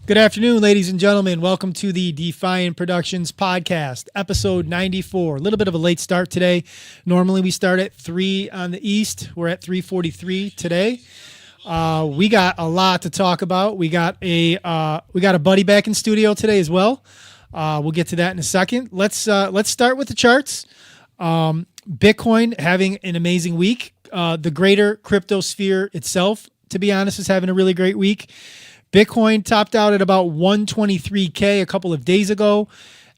Good afternoon, ladies and gentlemen. Welcome to the Defion Productions podcast, episode 94. A little bit of a late start today. Normally we start at 3 on the East. We're at 3:43 today. We got a lot to talk about. We got a buddy back in studio today as well. We'll get to that in a second. Let's start with the charts. Bitcoin having an amazing week. The greater crypto sphere itself, to be honest, is having a really great week. Bitcoin topped out at about 123K a couple of days ago.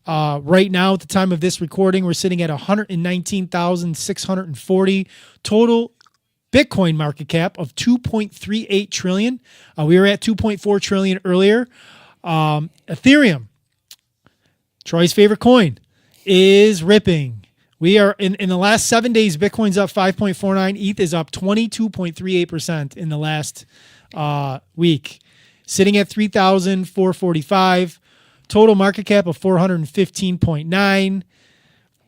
Right now, at the time of this recording, we're sitting at 119,640 total Bitcoin market cap of 2.38 trillion. We were at 2.4 trillion earlier. Ethereum, Troy's favorite coin, is ripping. We are in the last 7 days, Bitcoin's up 5.49. ETH is up 22.38% in the last week. Sitting at 3,445, total market cap of 415.9.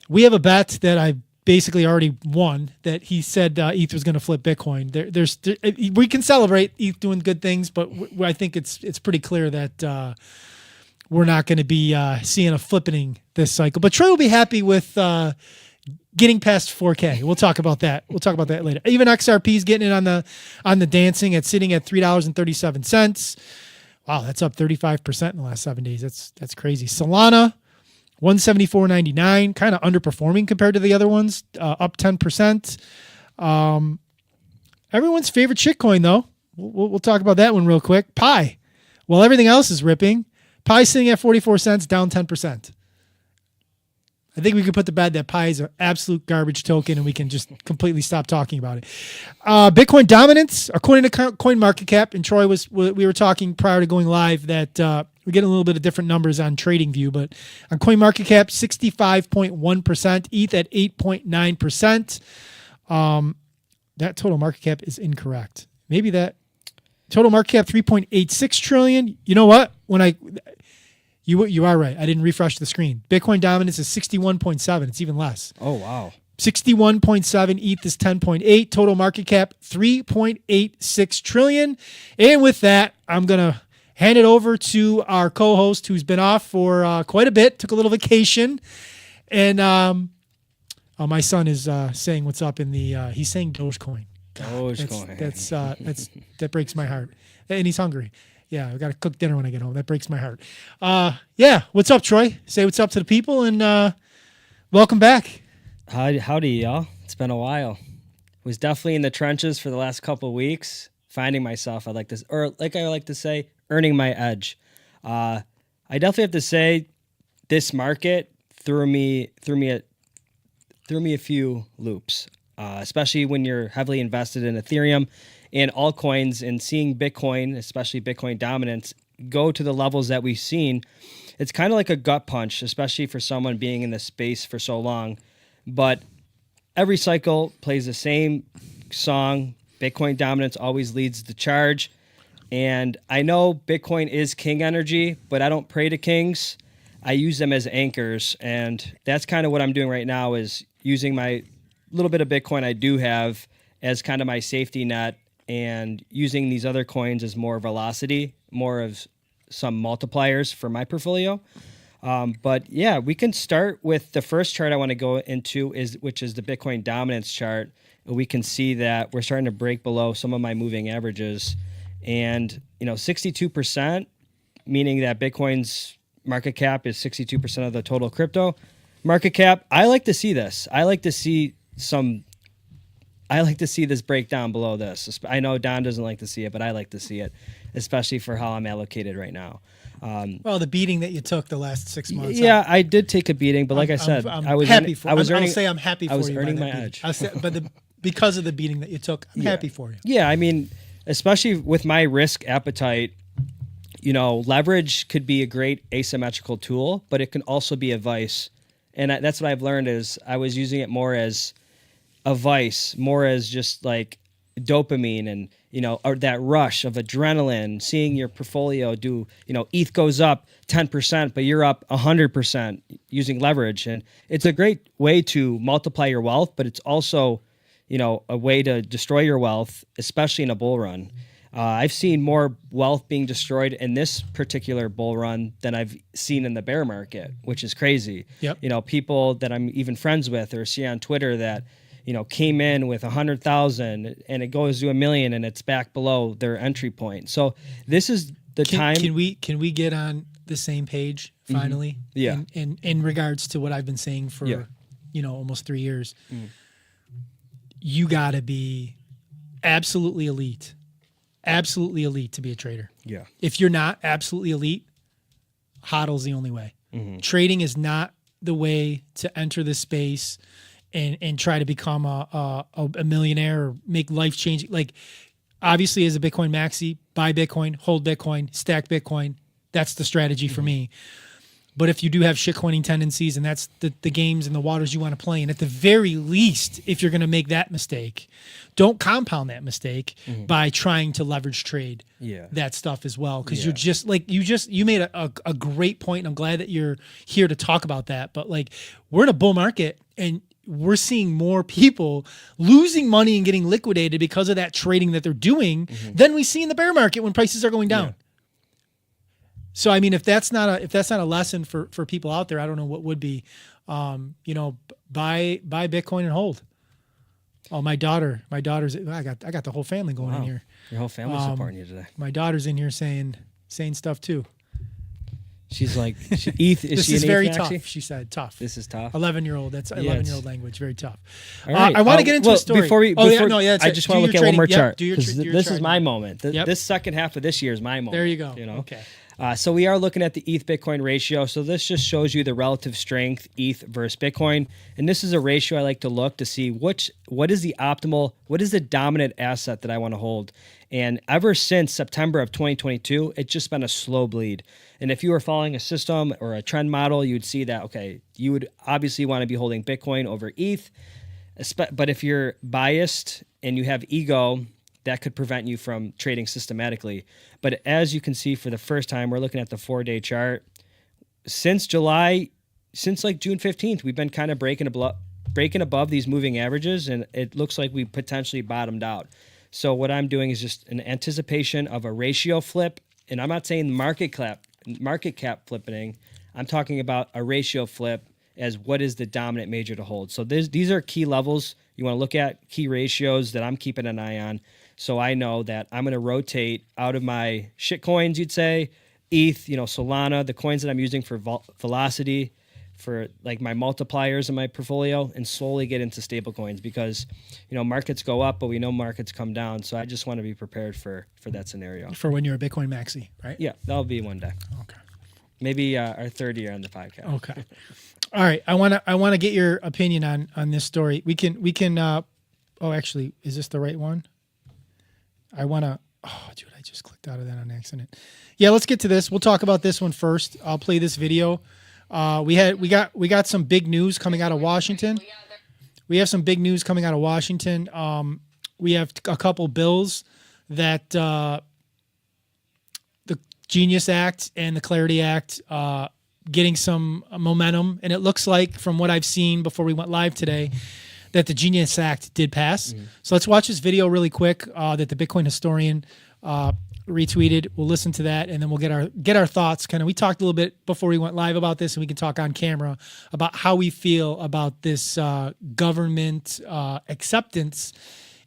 We have a bet that I basically already won, that he said ETH was going to flip Bitcoin. We can celebrate ETH doing good things, but I think it's pretty clear that we're not going to be seeing a flipping this cycle. But Troy will be happy with getting past 4K. We'll talk about that. We'll talk about that later. Even XRP is getting in on the dancing at sitting at $3.37. Wow, that's up 35% in the last 7 days. That's crazy. Solana, 174.99, kind of underperforming compared to the other ones, up 10%. Everyone's favorite shitcoin though. We'll talk about that one real quick. Pi. Well, everything else is ripping. Pi sitting at 44 cents, down 10%. I think we could put to bed that Pi is an absolute garbage token, and we can just completely stop talking about it. Bitcoin dominance, according to CoinMarketCap, and Troy we were talking prior to going live that we're getting a little bit of different numbers on TradingView, but on CoinMarketCap, 65.1%, ETH at 8.9%. That total market cap is incorrect. Maybe that total market cap 3.86 trillion. You know what? You are right. I didn't refresh the screen. Bitcoin dominance is 61.7. It's even less. Oh, wow. 61.7. ETH is 10.8. Total market cap 3.86 trillion. And with that, I'm going to hand it over to our co-host who's been off for quite a bit, took a little vacation. And my son is saying what's up in the he's saying Dogecoin. Dogecoin. That breaks my heart. And he's hungry. Yeah, I got to cook dinner when I get home. That breaks my heart. What's up, Troy? Say what's up to the people, and welcome back. Howdy, y'all. It's been a while. Was definitely in the trenches for the last couple of weeks, finding myself. I like to say, earning my edge. I definitely have to say, this market threw me a few loops, especially when you're heavily invested in Ethereum and altcoins, and seeing Bitcoin, especially Bitcoin dominance, go to the levels that we've seen. It's kind of like a gut punch, especially for someone being in this space for so long. But every cycle plays the same song. Bitcoin dominance always leads the charge. And I know Bitcoin is king energy, but I don't pray to kings. I use them as anchors. And that's kind of what I'm doing right now, is using my little bit of Bitcoin I do have as kind of my safety net, and using these other coins as more velocity, more of some multipliers for my portfolio. But yeah, we can start with the first chart I want to go into, which is the Bitcoin dominance chart. We can see that we're starting to break below some of my moving averages, and 62%, meaning that Bitcoin's market cap is 62% of the total crypto market cap. I like to see this. I like to see this breakdown below this. I know Don doesn't like to see it, but I like to see it, especially for how I'm allocated right now. Well, the beating that you took the last 6 months. Yeah, I did take a beating, but like I said, I was happy for you. I'll say I'm happy for you. I was earning my edge. Because of the beating that you took, I'm happy for you. Yeah, I mean, especially with my risk appetite, leverage could be a great asymmetrical tool, but it can also be a vice. And that's what I've learned, is I was using it more as a vice, more as just like dopamine and, or that rush of adrenaline, seeing your portfolio do, ETH goes up 10%, but you're up 100% using leverage. And it's a great way to multiply your wealth, but it's also, a way to destroy your wealth, especially in a bull run. I've seen more wealth being destroyed in this particular bull run than I've seen in the bear market, which is crazy. Yep. You know, people that I'm even friends with or see on Twitter that, you know, came in with 100,000 and it goes to 1 million and it's back below their entry point. So this is the time. Can we get on the same page finally? Yeah. In regards to what I've been saying for almost 3 years. You got to be absolutely elite to be a trader. Yeah. If you're not absolutely elite, hodl's the only way. Trading is not the way to enter this space and try to become a millionaire or make life changing. Like, obviously, as a Bitcoin maxi, buy Bitcoin, hold Bitcoin, stack Bitcoin. That's the strategy for me. But if you do have shitcoining tendencies and that's the games and the waters you want to play in, at the very least, if you're going to make that mistake, don't compound that mistake by trying to leverage trade that stuff as well. Because you're just like, you made a great point, and I'm glad that you're here to talk about that. But like, we're in a bull market and we're seeing more people losing money and getting liquidated because of that trading that they're doing than we see in the bear market when prices are going down. Yeah. So I mean, if that's not a lesson for people out there, I don't know what would be. Buy Bitcoin and hold. Oh, my daughter's. I got the whole family going in here. Your whole family's supporting you today. My daughter's in here saying stuff too. She's like, ETH. This is very tough. She said tough. This is tough. 11-year-old. That's 11-year-old language. Very tough. All right. I want to get into a story. I just want to look at one more chart. This is my moment. This second half of this year is my moment. There you go. You know? Okay. So we are looking at the ETH Bitcoin ratio. So this just shows you the relative strength ETH versus Bitcoin. And this is a ratio I like to look to see what is the optimal, what is the dominant asset that I want to hold. And ever since September of 2022, it's just been a slow bleed. And if you were following a system or a trend model, you would see that, okay, you would obviously want to be holding Bitcoin over ETH. But if you're biased and you have ego, that could prevent you from trading systematically. But as you can see, for the first time, we're looking at the 4-day chart. Since like June 15th, we've been kind of breaking above these moving averages, and it looks like we potentially bottomed out. So what I'm doing is just an anticipation of a ratio flip, and I'm not saying market cap flipping. I'm talking about a ratio flip as what is the dominant major to hold. So these are key levels you want to look at, key ratios that I'm keeping an eye on. So I know that I'm going to rotate out of my shit coins, you'd say, ETH, Solana, the coins that I'm using for velocity, for like my multipliers in my portfolio, and slowly get into stable coins because, markets go up, but we know markets come down. So I just want to be prepared for that scenario. For when you're a Bitcoin maxi, right? Yeah, that'll be one day. Okay. Maybe our third year on the podcast. Okay. All right. I want to get your opinion on this story. We can. Actually, is this the right one? I just clicked out of that on accident. Yeah, let's get to this. We'll talk about this one first. I'll play this video. We got some big news coming out of Washington. We have some big news coming out of Washington. We have a couple bills that the Genius Act and the Clarity Act getting some momentum, and it looks like from what I've seen before we went live today that the Genius Act did pass. So let's watch this video really quick that the Bitcoin historian retweeted. We'll listen to that, and then we'll get our thoughts. Kind of, we talked a little bit before we went live about this, and we can talk on camera about how we feel about this government acceptance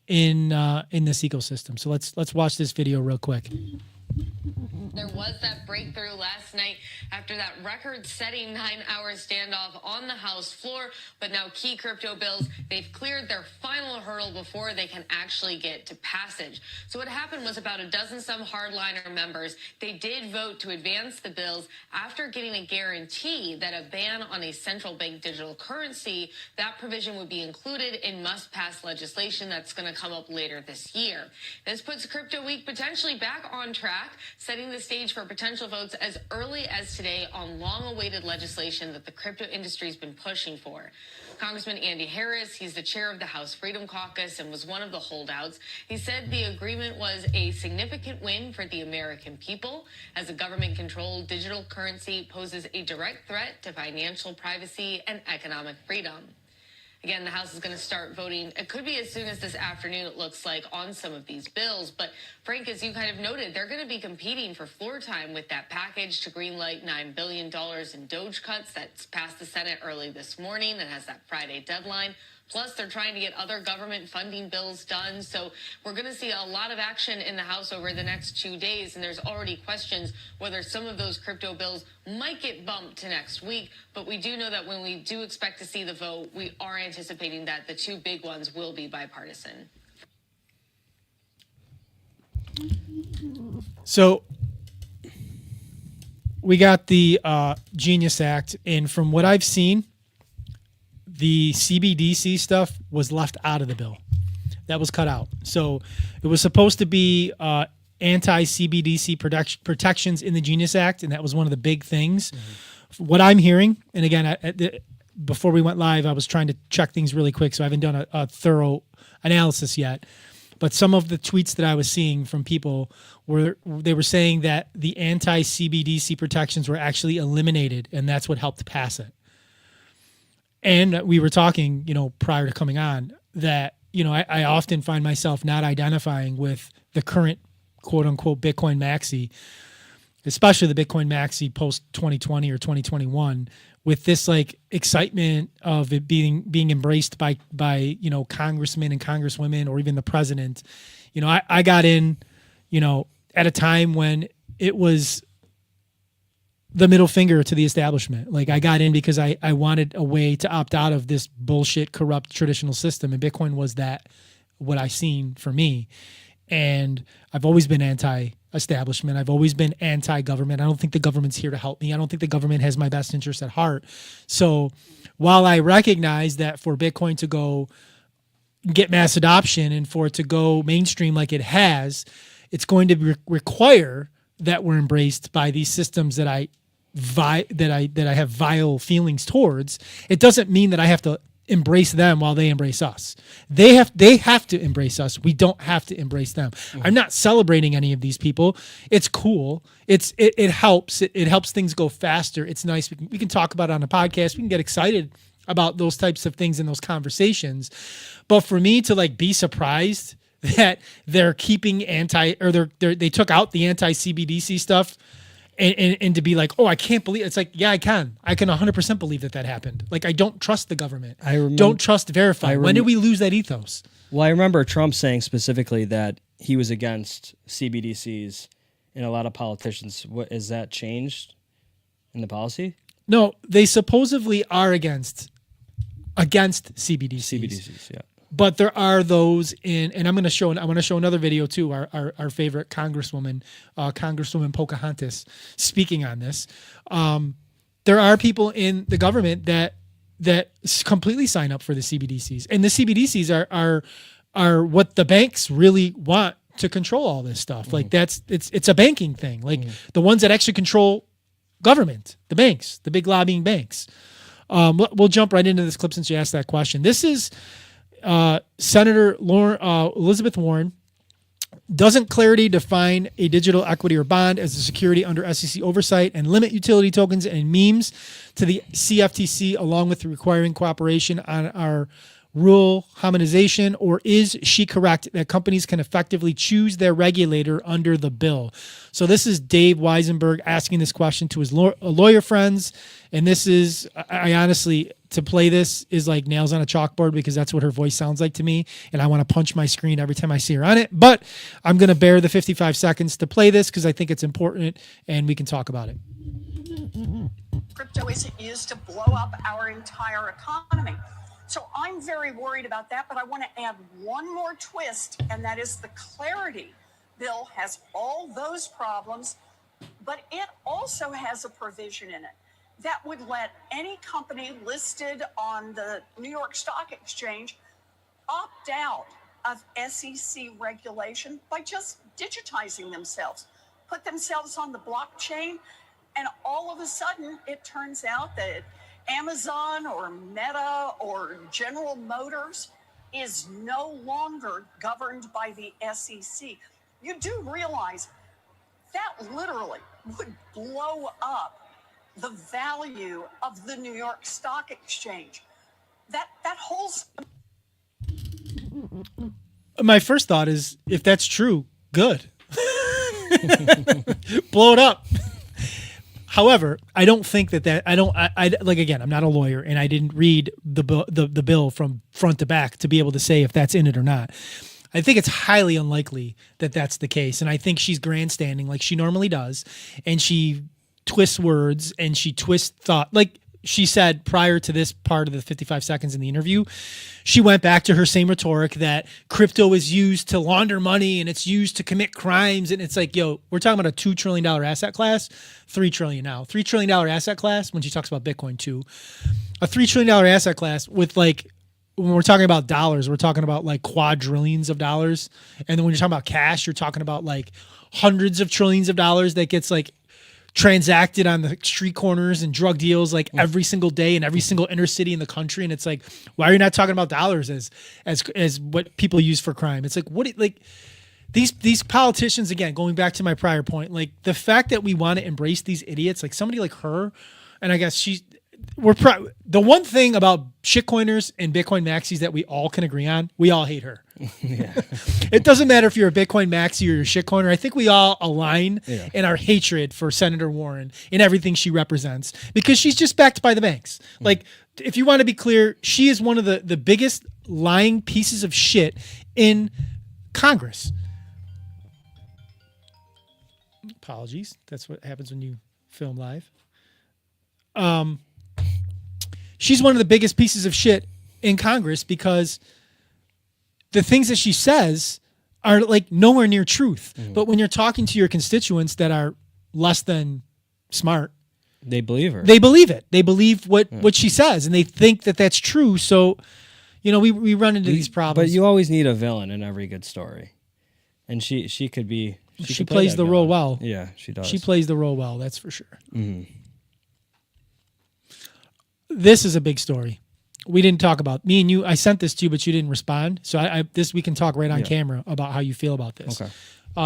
in this ecosystem. So let's watch this video real quick. There was that breakthrough last night after that record-setting 9-hour standoff on the House floor. But now key crypto bills, they've cleared their final hurdle before they can actually get to passage. So what happened was about a dozen some hardliner members, they did vote to advance the bills after getting a guarantee that a ban on a central bank digital currency, that provision would be included in must-pass legislation that's going to come up later this year. This puts Crypto Week potentially back on track, setting the stage for potential votes as early as today on long-awaited legislation that the crypto industry has been pushing for. Congressman Andy Harris, he's the chair of the House Freedom Caucus and was one of the holdouts. He said the agreement was a significant win for the American people, as a government-controlled digital currency poses a direct threat to financial privacy and economic freedom. Again, the House is going to start voting. It could be as soon as this afternoon, it looks like, on some of these bills. But Frank, as you kind of noted, they're going to be competing for floor time with that package to greenlight $9 billion in Doge cuts that's passed the Senate early this morning and has that Friday deadline. Plus, they're trying to get other government funding bills done. So we're going to see a lot of action in the House over the next 2 days. And there's already questions whether some of those crypto bills might get bumped to next week. But we do know that when we do expect to see the vote, we are anticipating that the two big ones will be bipartisan. So we got the Genius Act. And from what I've seen, the CBDC stuff was left out of the bill. That was cut out. So it was supposed to be anti-CBDC protections in the Genius Act, and that was one of the big things. Mm-hmm. What I'm hearing, and again, before we went live, I was trying to check things really quick, so I haven't done a thorough analysis yet. But some of the tweets that I was seeing from people were saying that the anti-CBDC protections were actually eliminated, and that's what helped pass it. And we were talking, prior to coming on, that, I often find myself not identifying with the current quote unquote Bitcoin maxi, especially the Bitcoin maxi post 2020 or 2021, with this like excitement of it being embraced by congressmen and congresswomen or even the president. I got in, at a time when it was the middle finger to the establishment. Like, I got in because I wanted a way to opt out of this bullshit, corrupt traditional system. And Bitcoin was what I seen for me. And I've always been anti-establishment. I've always been anti-government. I don't think the government's here to help me. I don't think the government has my best interest at heart. So while I recognize that for Bitcoin to go get mass adoption and for it to go mainstream like it has, it's going to require that we're embraced by these systems that I have vile feelings towards. It doesn't mean that I have to embrace them while they embrace us. They have to embrace us. We don't have to embrace them. Mm-hmm. I'm not celebrating any of these people. It's cool. It helps. It helps things go faster. It's nice. We can talk about it on a podcast. We can get excited about those types of things in those conversations. But for me to be surprised that they're keeping they took out the anti-CBDC stuff and to be like, oh, I can't believe it's like, yeah, I can 100% believe that happened. Like, I don't trust the government. Don't trust verify. When did we lose that ethos? Well, I remember Trump saying specifically that he was against CBDCs, and a lot of politicians. What is that changed in the policy? No, they supposedly are against CBDCs. CBDCs, yeah. But there are those and I want to show another video too. Our favorite Congresswoman Pocahontas, speaking on this. There are people in the government that completely sign up for the CBDCs, and the CBDCs are what the banks really want to control all this stuff. Mm-hmm. Like it's a banking thing. Like the ones that actually control government, the banks, the big lobbying banks. We'll jump right into this clip since you asked that question. This is. Senator Elizabeth Warren. Doesn't clarity define a digital equity or bond as a security under SEC oversight and limit utility tokens and memes to the CFTC, along with requiring cooperation on our rule harmonization? Or is she correct that companies can effectively choose their regulator under the bill? So this is Dave Weisenberg asking this question to his lawyer friends. And this is, I honestly, to play this is like nails on a chalkboard because that's what her voice sounds like to me. And I want to punch my screen every time I see her on it. But I'm going to bear the 55 seconds to play this because I think it's important and we can talk about it. Crypto isn't used to blow up our entire economy. So I'm very worried about that, but I want to add one more twist, and that is the Clarity Bill has all those problems, but it also has a provision in it that would let any company listed on the New York Stock Exchange opt out of SEC regulation by just digitizing themselves, put themselves on the blockchain, and all of a sudden it turns out that Amazon or Meta or General Motors is no longer governed by the SEC. You do realize that literally would blow up the value of the New York Stock Exchange. that whole My first thought is, if that's true, good. Blow it up. However, I don't think I like, again, I'm not a lawyer and I didn't read the bill from front to back to be able to say if that's in it or not. I think it's highly unlikely that that's the case. And I think she's grandstanding like she normally does. And she twists words and she twists thought. Like she said prior to this part of the 55 seconds in the interview, she went back to her same rhetoric that crypto is used to launder money and it's used to commit crimes. And it's like, yo, we're talking about a $2 trillion asset class, $3 trillion now. $3 trillion asset class, when she talks about Bitcoin too, a $3 trillion asset class with like, when we're talking about dollars, we're talking about like quadrillions of dollars. And then when you're talking about cash, you're talking about like hundreds of trillions of dollars that gets like transacted on the street corners and drug deals like every single day in every single inner city in the country. And it's like, why are you not talking about dollars as what people use for crime? It's like, these politicians, again, going back to my prior point, like the fact that we want to embrace these idiots, like somebody like her, and I guess the one thing about shitcoiners and Bitcoin maxis that we all can agree on, we all hate her. Yeah. It doesn't matter if you're a Bitcoin maxi or you're a shitcoiner. I think we all align in our hatred for Senator Warren and everything she represents because she's just backed by the banks. Like, if you want to be clear, she is one of the biggest lying pieces of shit in Congress. Apologies. That's what happens when you film live. She's one of the biggest pieces of shit in Congress because the things that she says are like nowhere near truth. But when you're talking to your constituents that are less than smart, They believe her. they believe it. They believe what she says and they think that that's true. So, we run into these problems. But you always need a villain in every good story. And she could be. She could play plays that the role villain. well. Yeah, she does. She plays the role well, that's for sure. Mhm. This is a big story. We didn't talk about me and you. I sent this to you, but you didn't respond. So we can talk right on camera about how you feel about this. Okay.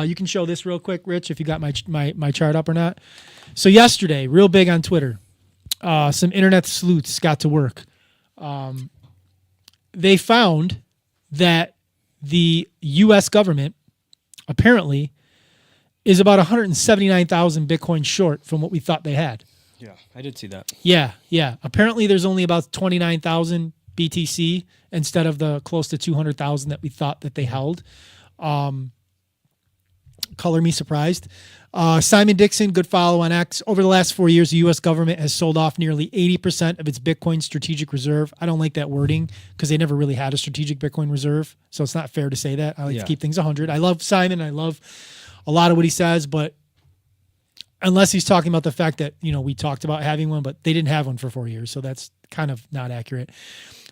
You can show this real quick, Rich, if you got my chart up or not. So yesterday, real big on Twitter, some internet sleuths got to work. They found that the U.S. government apparently is about 179,000 Bitcoin short from what we thought they had. Yeah, I did see that. Yeah. Apparently, there's only about 29,000 BTC instead of the close to 200,000 that we thought that they held. Color me surprised. Simon Dixon, good follow on X. Over the last 4 years, the U.S. government has sold off nearly 80% of its Bitcoin strategic reserve. I don't like that wording because they never really had a strategic Bitcoin reserve, so it's not fair to say that. I like to keep things 100. I love Simon. I love a lot of what he says, but unless he's talking about the fact that, we talked about having one, but they didn't have one for 4 years. So that's kind of not accurate.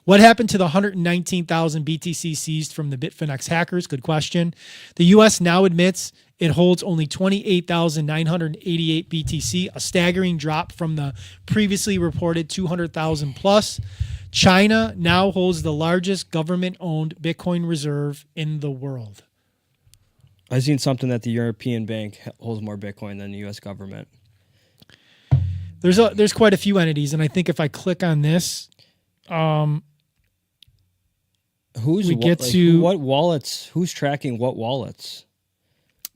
What happened to the 119,000 BTC seized from the Bitfinex hackers? Good question. The U.S. now admits it holds only 28,988 BTC, a staggering drop from the previously reported 200,000 plus. China now holds the largest government-owned Bitcoin reserve in the world. I've seen something that the European bank holds more Bitcoin than the U.S. government. There's quite a few entities, and I think if I click on this, what wallets? Who's tracking what wallets?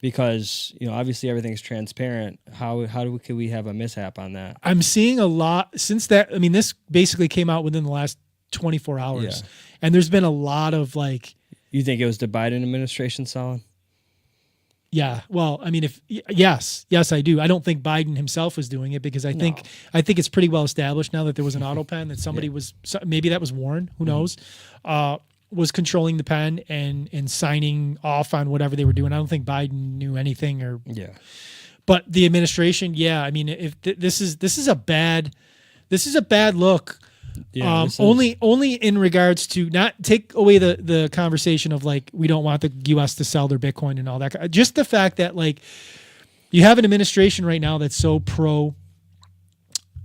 Because obviously everything's transparent. Could we have a mishap on that? I'm seeing a lot since that. I mean, this basically came out within the last 24 hours, and there's been a lot of like. You think it was the Biden administration selling? Yeah, well, I mean, yes, I do. I don't think Biden himself was doing it because I think it's pretty well established now that there was an auto pen that somebody was, maybe that was Warren, who knows, was controlling the pen and signing off on whatever they were doing. I don't think Biden knew anything but the administration, I mean, if this is a bad look. Yeah, only in regards to not take away the conversation of like we don't want the U.S. to sell their Bitcoin and all that. Just the fact that like you have an administration right now that's so pro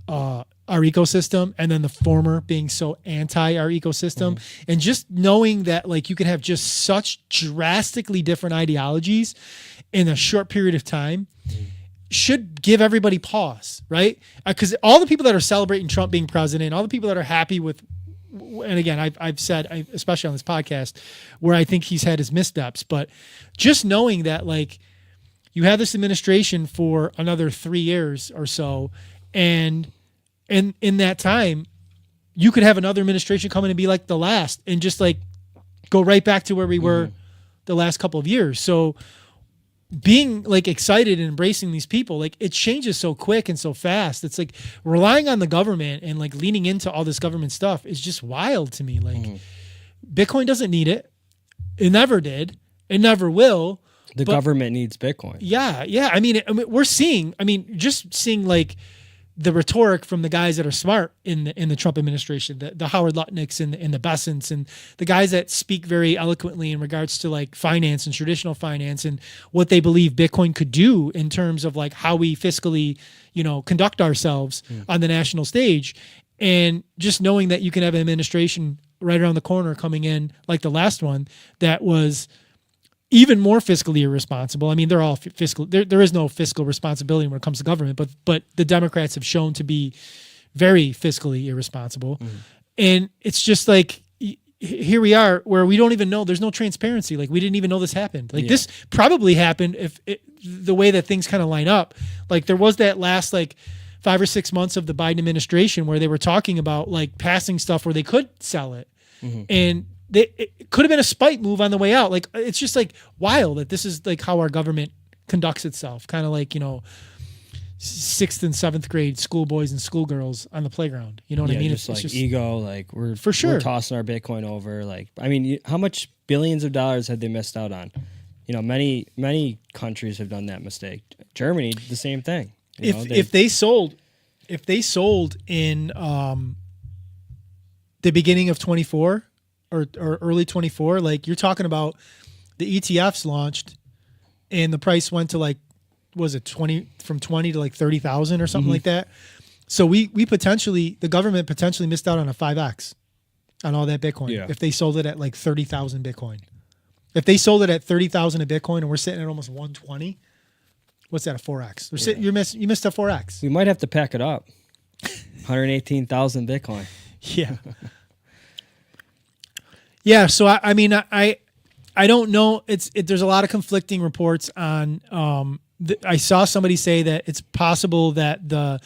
our ecosystem, and then the former being so anti our ecosystem, and just knowing that like you can have just such drastically different ideologies in a short period of time. Should give everybody pause, right? Because all the people that are celebrating Trump being president, all the people that are happy with and again, I've said, especially on this podcast, where I think he's had his missteps, but just knowing that, like, you have this administration for another 3 years or so, and in that time, you could have another administration come in and be like the last, and just like go right back to where we were the last couple of years. So being like excited and embracing these people, like, it changes so quick and so fast. It's like relying on the government and like leaning into all this government stuff is just wild to me. Like, Bitcoin doesn't need it. It never did. It never will. The government needs Bitcoin. Yeah. I mean, we're seeing, just seeing like the rhetoric from the guys that are smart in the Trump administration, the Howard Lutnicks and the Bessents, and the guys that speak very eloquently in regards to like finance and traditional finance and what they believe Bitcoin could do in terms of like how we fiscally, conduct ourselves on the national stage. And just knowing that you can have an administration right around the corner coming in like the last one that was even more fiscally irresponsible. I mean, they're all fiscal. There is no fiscal responsibility when it comes to government, but the Democrats have shown to be very fiscally irresponsible. And it's just like, here we are where we don't even know. There's no transparency. Like, we didn't even know this happened. Like, this probably happened the way that things kind of line up. Like, there was that last like 5 or 6 months of the Biden administration where they were talking about like passing stuff where they could sell it. And it could have been a spite move on the way out. Like, it's just like wild that this is like how our government conducts itself. Kind of like, 6th and 7th grade schoolboys and schoolgirls on the playground. You know what I mean? It's like ego. Like, we're tossing our Bitcoin over. Like, I mean, how much billions of dollars had they missed out on? Many countries have done that mistake. Germany, the same thing. If they sold in the beginning of 24 or early 24, like, you're talking about the ETFs launched and the price went to like, was it from 20 to like 30,000 or something like that. So we potentially, the government potentially missed out on a 5X on all that Bitcoin if they sold it at like 30,000 Bitcoin. If they sold it at 30,000 a Bitcoin and we're sitting at almost 120, what's that, a 4X? You missed a 4X. We might have to pack it up. 118,000 Bitcoin. Yeah. Yeah. So I mean, I don't know. There's a lot of conflicting reports on. I saw somebody say that it's possible that the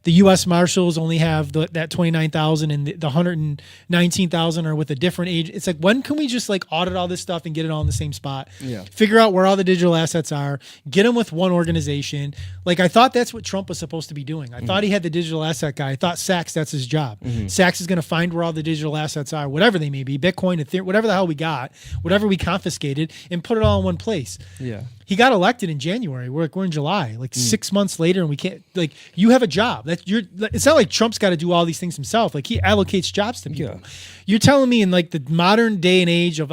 U.S. Marshals only have that 29,000 and the 119,000 are with a different age. It's like, when can we just like audit all this stuff and get it all in the same spot? Yeah. Figure out where all the digital assets are, get them with one organization. Like, I thought that's what Trump was supposed to be doing. I thought he had the digital asset guy. I thought Sachs, that's his job. Sachs is going to find where all the digital assets are, whatever they may be, Bitcoin, Ethereum, whatever the hell we got, whatever we confiscated, and put it all in one place. Yeah. He got elected in January. We're in July, like 6 months later, and we can't. Like, you have a job. It's not like Trump's got to do all these things himself. Like, he allocates jobs to people. Yeah. You're telling me in like the modern day and age of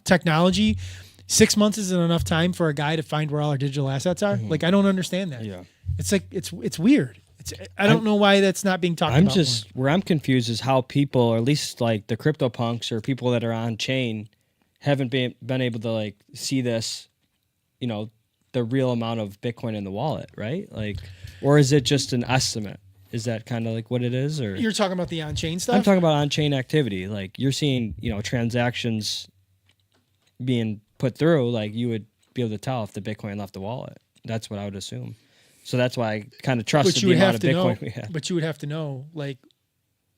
technology, 6 months isn't enough time for a guy to find where all our digital assets are? Like, I don't understand that. Yeah. It's like it's weird. I don't know why that's not being talked about. Where I'm confused is how people, or at least like the crypto punks or people that are on chain, haven't been able to like see this, the real amount of Bitcoin in the wallet, right? Like, or is it just an estimate? Is that kind of like what it is? Or you're talking about the on-chain stuff? I'm talking about on-chain activity. Like, you're seeing, transactions being put through. Like, you would be able to tell if the Bitcoin left the wallet. That's what I would assume. So that's why I kind of trusted the amount of Bitcoin we had. But you would have to know, like,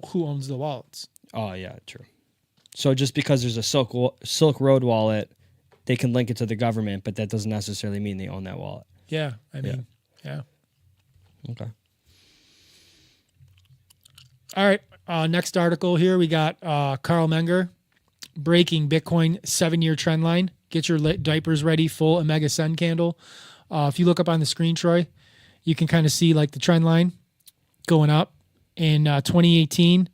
who owns the wallets. Oh yeah, true. So just because there's a Silk Road wallet, they can link it to the government, but that doesn't necessarily mean they own that wallet. Yeah, I mean, yeah. Okay. All right, next article here, we got Carl Menger, breaking Bitcoin 7-year trend line. Get your diapers ready, full Omega Sun candle. If you look up on the screen, Troy, you can kind of see like the trend line going up. In 2018,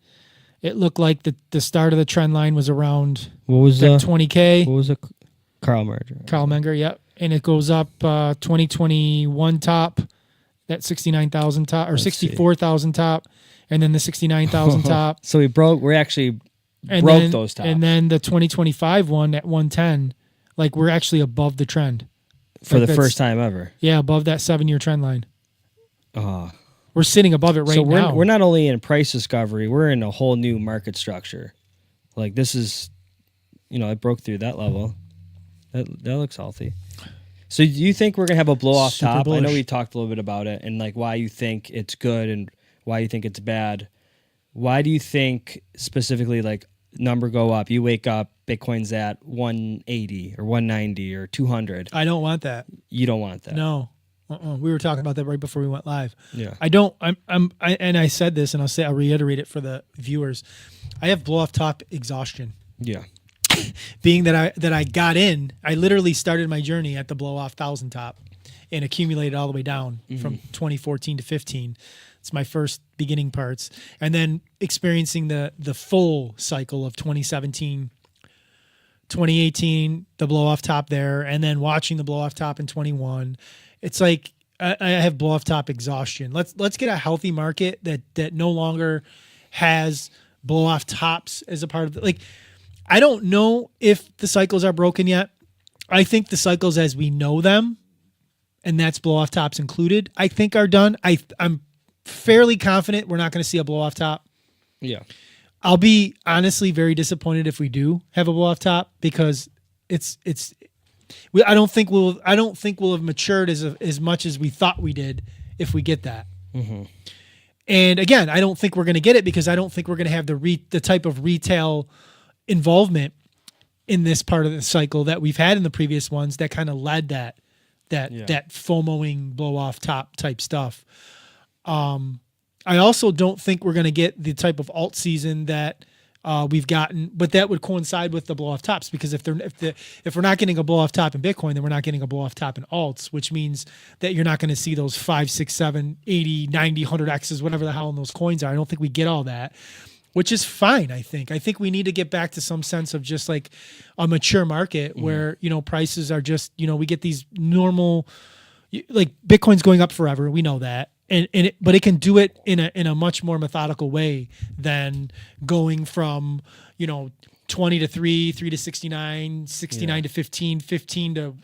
it looked like the start of the trend line was around 20K. What was it? Carl Menger. Carl Menger, yep. And it goes up 2021 top, that 69,000 top, or 64,000 top, and then the 69,000 top. So we actually broke those tops. And then the 2025 one at 110, like, we're actually above the trend. For the first time ever. Yeah, above that 7-year trend line. Oh. we're sitting above it right so now. we're not only in price discovery, we're in a whole new market structure. Like this is, it broke through that level. That looks healthy. So do you think we're gonna have a blow off Super top? I know bullish. we talked a little bit about it and like why you think it's good and why you think it's bad. Why do you think specifically like number go up? You wake up, Bitcoin's at 180 or 190 or 200. I don't want that. You don't want that. No. We were talking about that right before we went live. Yeah. And I said this, and I'll reiterate it for the viewers. I have blow off top exhaustion. Yeah. Being that I got in, I literally started my journey at the blow off 1,000 top and accumulated all the way down from 2014 to 15. It's my first beginning parts, and then experiencing the full cycle of 2017, 2018, the blow off top there, and then watching the blow off top in 21. It's like I have blow off top exhaustion. Let's get a healthy market that no longer has blow off tops as a part of it. Like, I don't know if the cycles are broken yet. I think the cycles as we know them, and that's blow off tops included, I think are done. I'm fairly confident we're not going to see a blow off top. Yeah. I'll be honestly very disappointed if we do have a blow off top because I don't think we'll have matured as much as we thought we did if we get that. Mm-hmm. And again, I don't think we're going to get it because I don't think we're going to have the type of retail involvement in this part of the cycle that we've had in the previous ones that kind of led that FOMOing blow off top type stuff. I also don't think we're going to get the type of alt season that we've gotten, but that would coincide with the blow off tops because if we're not getting a blow off top in Bitcoin, then we're not getting a blow off top in alts, which means that you're not going to see those 5, 6, 7, 80, 90, 100 X's, whatever the hell in those coins are. I don't think we get all that, which is fine. I think we need to get back to some sense of just like a mature market where, prices are just, we get these normal, like Bitcoin's going up forever. We know that. But it can do it in a much more methodical way than going from 20 to 3 to 69, 69 to 15, 15 to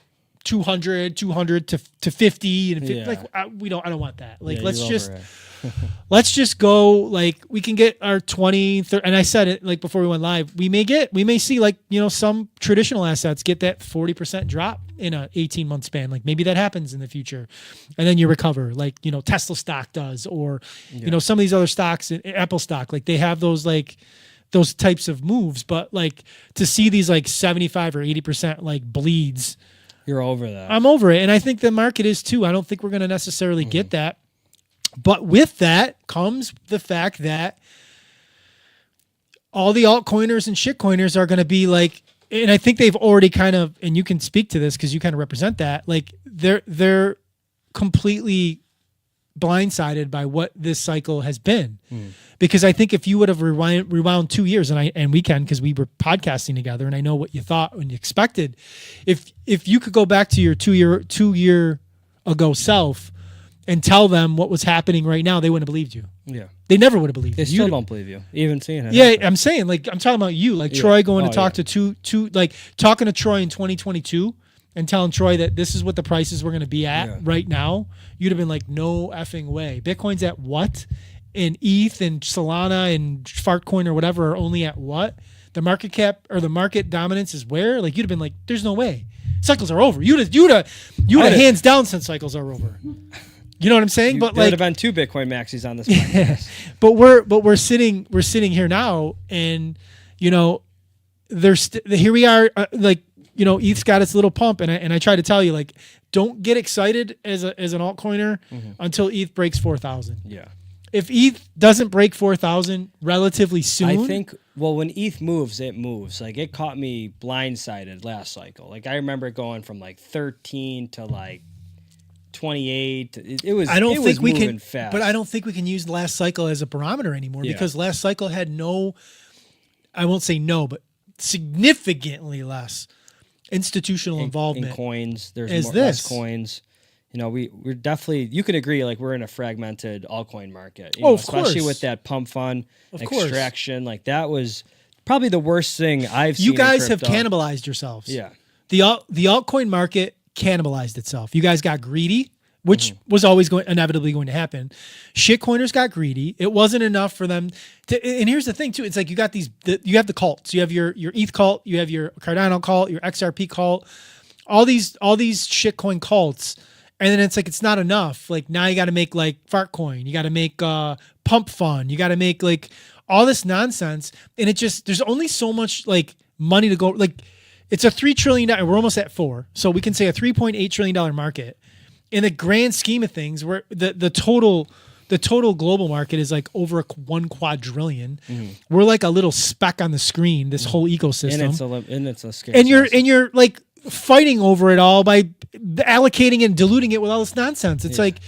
200, 200 to 50, and 50, like I don't want that. Like let's just go. Like we can get our 20, 30, and I said it like before we went live. We may see like some traditional assets get that 40% drop in a 18-month span. Like maybe that happens in the future, and then you recover. Like Tesla stock does, or some of these other stocks, Apple stock. Like they have those types of moves, but like to see these like 75 or 80% like bleeds. You're over that. I'm over it, and I think the market is too. I don't think we're going to necessarily get that. But with that comes the fact that all the altcoiners and shitcoiners are going to be like, and I think they've already kind of, and you can speak to this because you kind of represent that, like they're completely blindsided by what this cycle has been. Because I think if you would have rewound 2 years, and we can because we were podcasting together, and I know what you thought and you expected. If you could go back to your two year ago self and tell them what was happening right now, they wouldn't have believed you. Yeah. They never would have believed you. They still don't believe you, even seeing it. Yeah, happen. I'm saying, like, I'm talking about you, like Troy going to talk to two, like talking to Troy in 2022 and telling Troy that this is what the prices were going to be at right now. You'd have been like, no effing way. Bitcoin's at what? And ETH and Solana and Fartcoin or whatever are only at what? The market cap or the market dominance is where? Like, you'd have been like, there's no way. Cycles are over. You'd have hands down since cycles are over. You know what I'm saying? But there like, would have been 2 Bitcoin maxis on this podcast. but we're sitting here now, and there's here we are. ETH's got its little pump, and I try to tell you, like, don't get excited as an altcoiner until ETH breaks 4,000. Yeah. If ETH doesn't break 4,000 relatively soon, I think. Well, when ETH moves, it moves. Like it caught me blindsided last cycle. Like I remember going from like 13 to like 28. It was. I don't think we can. Fast. But I don't think we can use last cycle as a barometer anymore because last cycle had no. I won't say no, but significantly less institutional involvement in coins. There's as more, this. less coins. We're definitely. You can agree. Like we're in a fragmented altcoin market. Of especially course. with that pump fund course. extraction. Like that was probably the worst thing I've seen. You guys in have crypto. cannibalized yourselves. Yeah. The altcoin market cannibalized itself. You guys got greedy which was always inevitably going to happen. Shitcoiners got greedy. It wasn't enough for them to. And here's the thing too: it's like you got you have the cults. You have your ETH cult. You have your Cardano cult. Your XRP cult. All these shitcoin cults. And then it's like, it's not enough. Like now you got to make like Fartcoin. You got to make Pump Fund. You got to make like all this nonsense. And it just, there's only so much like money to go. Like it's a $3 trillion. We're almost at 4. So we can say a $3.8 trillion market. In the grand scheme of things, where the total global market is like over 1 quadrillion. We're like a little speck on the screen, this whole ecosystem. And it's a scary. And you're like fighting over it all by allocating and diluting it with all this nonsense. It's like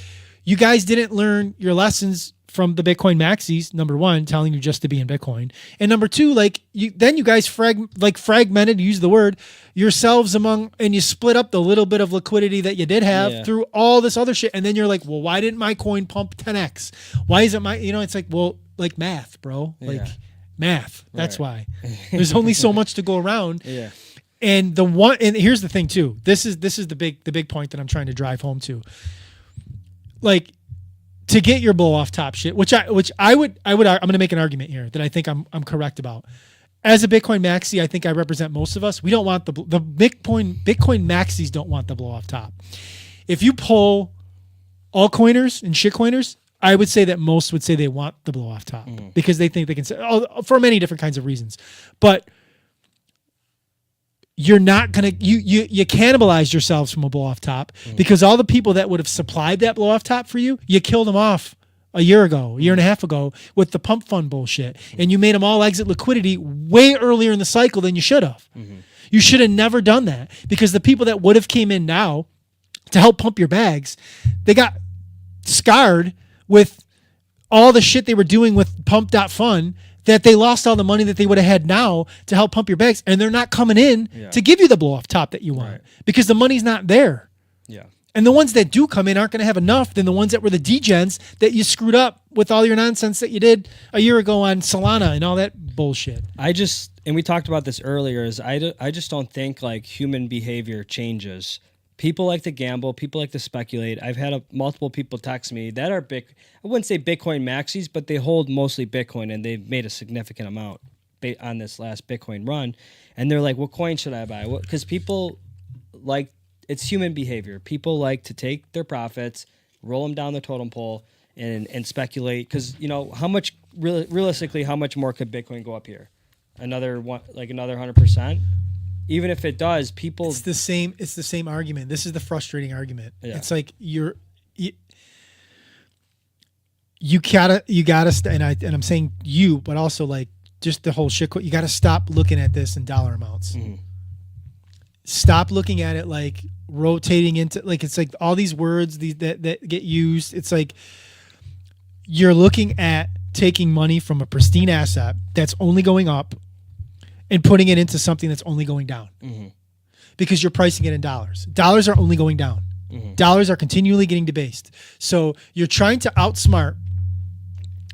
you guys didn't learn your lessons from the Bitcoin maxis. Number one, telling you just to be in Bitcoin, and number two, like you guys fragmented, use the word, yourselves among, and you split up the little bit of liquidity that you did have through all this other shit. And then you're like, well, why didn't my coin pump 10x? Why isn't my, it's like, well, like math, bro, like math. That's why there's only so much to go around. Yeah. And here's the thing too. This is the big point that I'm trying to drive home to. Like, to get your blow off top shit, which I'm going to make an argument here that I think I'm correct about. As a Bitcoin maxi, I think I represent most of us. We don't want the Bitcoin maxis don't want the blow off top. If you poll altcoiners and shitcoiners, I would say that most would say they want the blow off top because they think they can say, for many different kinds of reasons. But you're not gonna you cannibalize yourselves from a blow off top because all the people that would have supplied that blow off top for you killed them off a year and a half ago with the pump fund bullshit, and you made them all exit liquidity way earlier in the cycle than you should have. You should have never done that, because the people that would have came in now to help pump your bags, they got scarred with all the shit they were doing with pump.fun, that they lost all the money that they would have had now to help pump your bags, and they're not coming in to give you the blow off top that you want because the money's not there. Yeah. And the ones that do come in aren't going to have enough than the ones that were the degens that you screwed up with all your nonsense that you did a year ago on Solana and all that bullshit. And we talked about this earlier, is I just don't think like human behavior changes. People like to gamble. People like to speculate. I've had multiple people text me that are I wouldn't say Bitcoin maxis, but they hold mostly Bitcoin, and they've made a significant amount on this last Bitcoin run. And they're like, what coin should I buy? Because people like, it's human behavior. People like to take their profits, roll them down the totem pole, and speculate. Because, how much, realistically, how much more could Bitcoin go up here? Another 100%? Even if it does, people. It's the same argument. This is the frustrating argument. Yeah. It's like you gotta and I'm saying you, but also like just the whole shit. You gotta stop looking at this in dollar amounts. Stop looking at it like rotating into, like, it's like all these words that get used. It's like you're looking at taking money from a pristine asset that's only going up and putting it into something that's only going down, because you're pricing it in dollars. Dollars are only going down. Dollars are continually getting debased. So you're trying to outsmart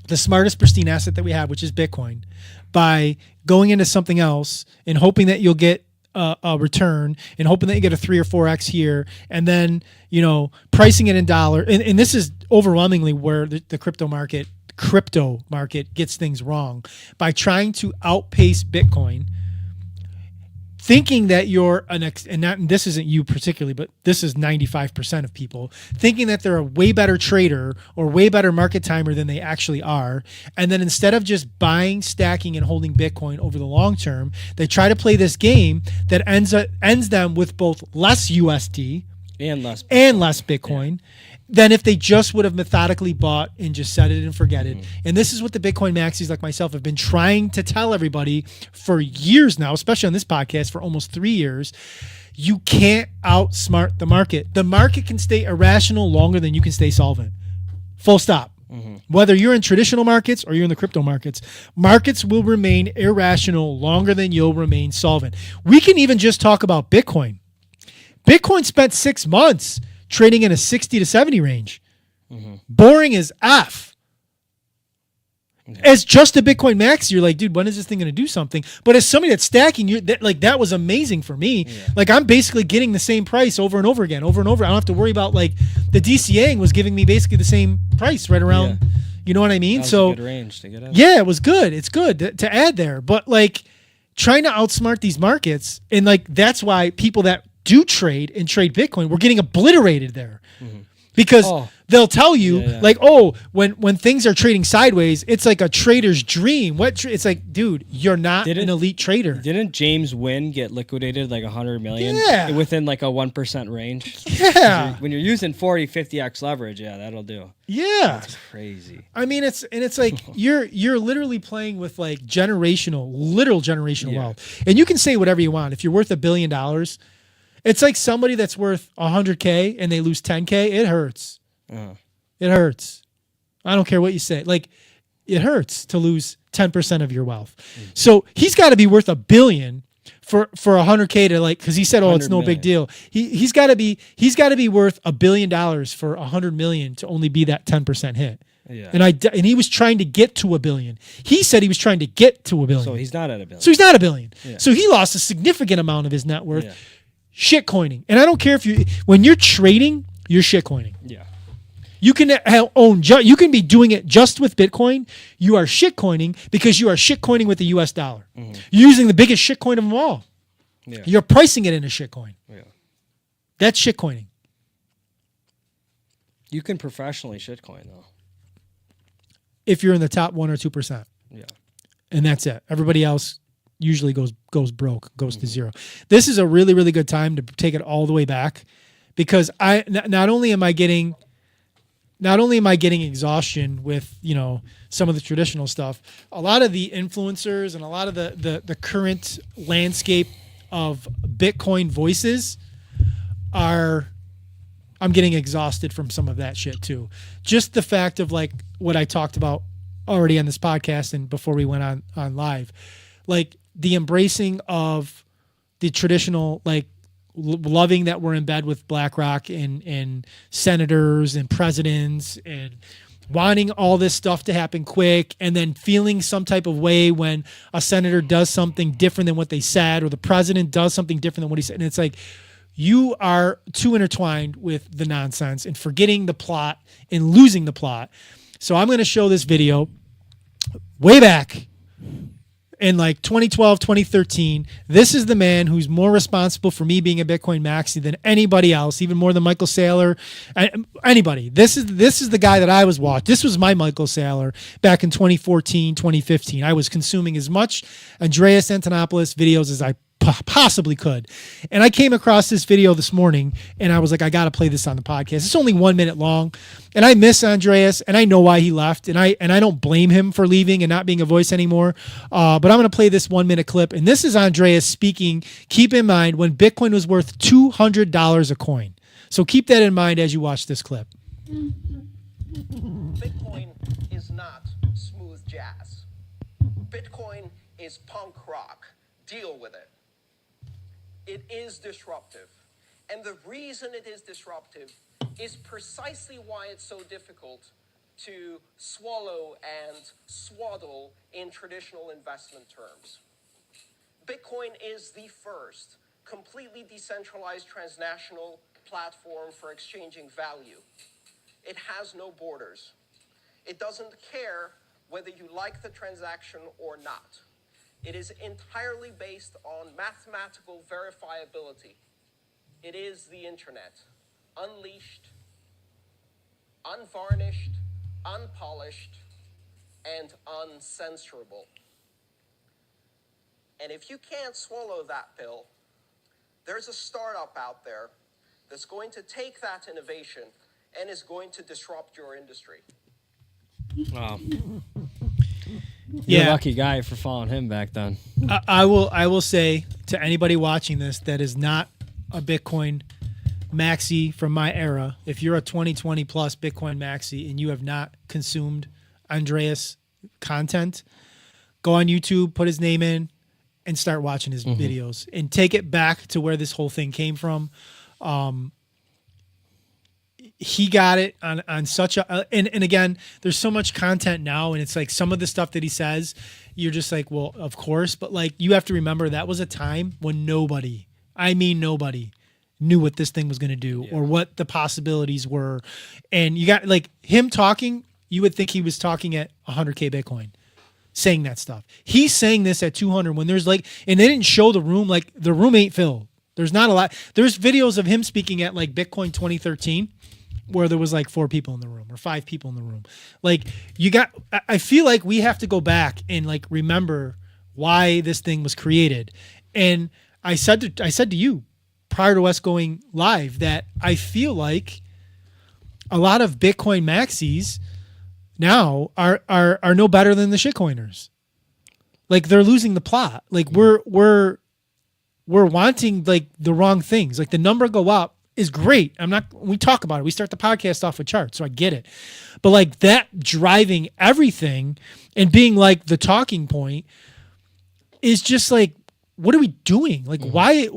the smartest pristine asset that we have, which is Bitcoin, by going into something else and hoping that you'll get a return, and hoping that you get a 3 or 4x here, and then pricing it in dollar. And this is overwhelmingly where the crypto market gets things wrong, by trying to outpace Bitcoin, thinking that you're and this isn't you particularly, but this is 95% of people, thinking that they're a way better trader or way better market timer than they actually are. And then instead of just buying, stacking, and holding Bitcoin over the long term, they try to play this game that ends them with both less USD and less Bitcoin than if they just would have methodically bought and just set it and forget it. And this is what the Bitcoin maxis like myself have been trying to tell everybody for years now, especially on this podcast for almost 3 years. You can't outsmart the market. The market can stay irrational longer than you can stay solvent. Full stop. Whether you're in traditional markets or you're in the crypto markets, markets will remain irrational longer than you'll remain solvent. We can even just talk about Bitcoin. Bitcoin spent 6 months trading in a 60 to 70 range. Boring as F. As just a Bitcoin max, you're like, dude, when is this thing going to do something? But as somebody that's stacking, that was amazing for me. Yeah. Like I'm basically getting the same price over and over again, over and over. I don't have to worry about like the DCAing was giving me basically the same price right around. Yeah. You know what I mean? That was so a good range to get out. Yeah, it was good. It's good to add there, but like trying to outsmart these markets, and like that's why people that do trade and trade Bitcoin, we're getting obliterated there. Mm-hmm. Because they'll tell you like, oh, when things are trading sideways, it's like a trader's dream. It's like, dude, you're not an elite trader. Didn't James Wynn get liquidated like 100 million within like a 1% range? Yeah. When you're using 40, 50x leverage, that'll do. Yeah. That's crazy. I mean, it's like you're literally playing with like literal generational wealth. And you can say whatever you want. If you're worth $1 billion, it's like somebody that's worth 100K and they lose 10K. It hurts. It hurts. I don't care what you say. Like, it hurts to lose 10% of your wealth. So he's got to be worth $1 billion for 100K to like, because he said, "Oh, it's no big deal." He's got to be worth $1 billion for 100 million to only be that 10% hit. Yeah. And he was trying to get to $1 billion. He said he was trying to get to $1 billion. So he's not at $1 billion. So he's not $1 billion. Yeah. So he lost a significant amount of his net worth. Yeah. Shitcoining. And I don't care when you're trading, you're shitcoining. Yeah. You can you can be doing it just with Bitcoin. You are shitcoining because you are shitcoining with the US dollar. Mm-hmm. You're using the biggest shitcoin of them all. Yeah. You're pricing it in a shitcoin. Yeah. That's shitcoining. You can professionally shitcoin though. If you're in the top 1 or 2%. Yeah. And that's it. Everybody else usually goes broke, goes to zero. This is a really, really good time to take it all the way back, because not only am I getting exhaustion with, some of the traditional stuff, a lot of the influencers and a lot of the current landscape of Bitcoin voices I'm getting exhausted from some of that shit too. Just the fact of like what I talked about already on this podcast and before we went on live, like the embracing of the traditional, like loving that we're in bed with BlackRock and senators and presidents and wanting all this stuff to happen quick, and then feeling some type of way when a senator does something different than what they said, or the president does something different than what he said. And it's like, you are too intertwined with the nonsense and forgetting the plot and losing the plot. So I'm going to show this video way back in like 2012, 2013. This is the man who's more responsible for me being a Bitcoin maxi than anybody else, even more than Michael Saylor, anybody. This is the guy that I was watching. This was my Michael Saylor back in 2014, 2015. I was consuming as much Andreas Antonopoulos videos as I possibly could. And I came across this video this morning and I was like, I got to play this on the podcast. It's only 1 minute long and I miss Andreas and I know why he left, and I don't blame him for leaving and not being a voice anymore. But I'm going to play this 1 minute clip, and this is Andreas speaking. Keep in mind when Bitcoin was worth $200 a coin. So keep that in mind as you watch this clip. Bitcoin is not smooth jazz. Bitcoin is punk rock. Deal with it. It is disruptive. And the reason it is disruptive is precisely why it's so difficult to swallow and swaddle in traditional investment terms. Bitcoin is the first completely decentralized transnational platform for exchanging value. It has no borders. It doesn't care whether you like the transaction or not. It is entirely based on mathematical verifiability. It is the internet, unleashed, unvarnished, unpolished, and uncensorable. And if you can't swallow that pill, there's a startup out there that's going to take that innovation and is going to disrupt your industry. Wow. You're a lucky guy for following him back then. I will say to anybody watching this that is not a Bitcoin maxi from my era, if you're a 2020 plus Bitcoin maxi and you have not consumed Andreas content, go on YouTube, put his name in, and start watching his videos and take it back to where this whole thing came from. he got it on such a and again, there's so much content now, and it's like some of the stuff that he says, you're just like, well, of course, but like you have to remember that was a time when nobody, I mean nobody, knew what this thing was going to do or what the possibilities were, and you got like him talking, you would think he was talking at 100K Bitcoin. Saying that stuff. He's saying this at 200 when there's like, and they didn't show the room, like the room ain't filled. There's not a lot. There's videos of him speaking at like Bitcoin 2013 where there was like 4 people in the room or 5 people in the room. Like I feel like we have to go back and like remember why this thing was created. And I said to you prior to us going live that I feel like a lot of Bitcoin maxis now are no better than the shitcoiners. Like they're losing the plot. Like we're wanting like the wrong things. Like the number go up is great. We talk about it. We start the podcast off with charts, so I get it. But like that driving everything and being like the talking point is just like, what are we doing? Like why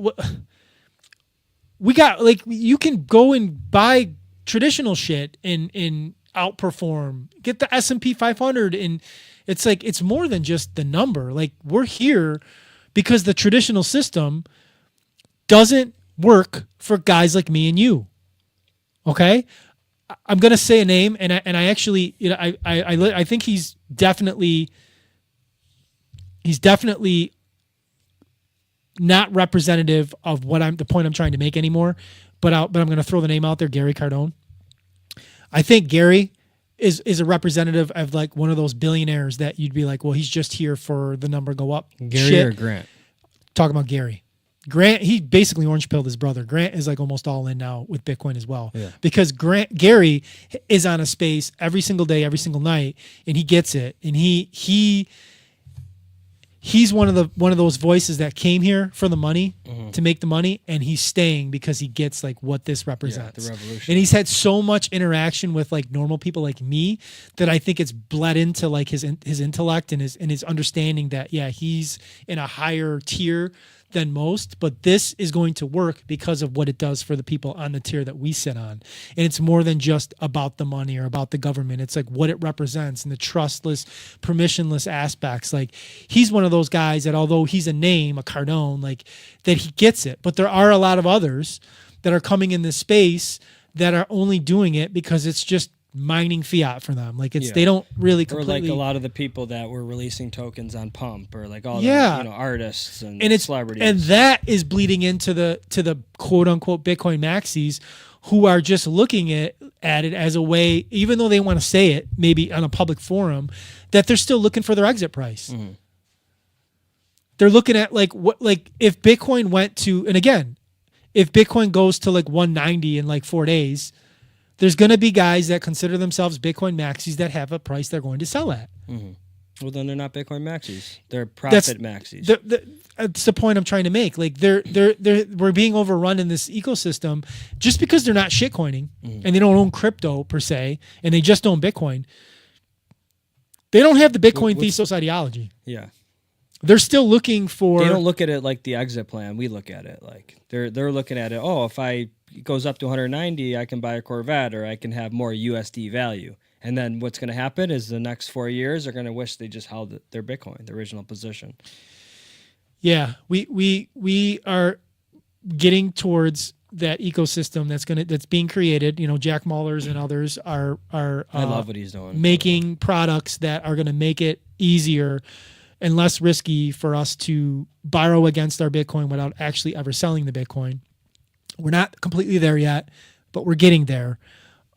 we got like, you can go and buy traditional shit in outperform, get the S&P 500, and it's like it's more than just the number. Like we're here because the traditional system doesn't work for guys like me and you. Okay, I'm gonna say a name, and I actually, you know, I think he's definitely not representative of the point I'm trying to make anymore. But I'm gonna throw the name out there, Gary Cardone. I think Gary is a representative of like one of those billionaires that you'd be like, well, he's just here for the number go up. Gary shit. or Grant? Talking about Gary. Grant, he basically orange pilled his brother. Grant is like almost all in now with Bitcoin as well. Yeah. Because Gary is on a space every single day, every single night, and he gets it. And he's one of those voices that came here for the money, to make the money, and he's staying because he gets like what this represents. the revolution. And he's had so much interaction with like normal people like me that I think it's bled into like his intellect and his understanding that he's in a higher tier than most, but this is going to work because of what it does for the people on the tier that we sit on. And it's more than just about the money or about the government. It's like what it represents and the trustless, permissionless aspects. Like he's one of those guys that although he's a name, a Cardone, like that he gets it. But there are a lot of others that are coming in this space that are only doing it because it's just mining fiat for them. Like they don't really completely. Or like a lot of the people that were releasing tokens on Pump, or like all the artists and celebrities, and that is bleeding into the quote unquote Bitcoin maxis who are just looking at it as a way, even though they want to say it maybe on a public forum, that they're still looking for their exit price. Mm-hmm. They're looking at like what, like if Bitcoin went to, and again, if Bitcoin goes to like 190 in like 4 days, there's going to be guys that consider themselves Bitcoin maxis that have a price they're going to sell at. Mm-hmm. Well, then they're not Bitcoin maxis; they're profit maxis. That's the point I'm trying to make. Like we're being overrun in this ecosystem just because they're not shitcoining and they don't own crypto per se, and they just own Bitcoin. They don't have the Bitcoin thesis ideology. Yeah. They're still looking for. They don't look at it like the exit plan. We look at it like they're looking at it. Oh, if it goes up to 190, I can buy a Corvette, or I can have more USD value. And then what's going to happen is the next 4 years are going to wish they just held their Bitcoin, the original position. Yeah, we are getting towards that ecosystem that's being created. You know, Jack Mullers and others are I love what he's doing. Making products that are going to make it easier and less risky for us to borrow against our Bitcoin without actually ever selling the Bitcoin. We're not completely there yet, but we're getting there.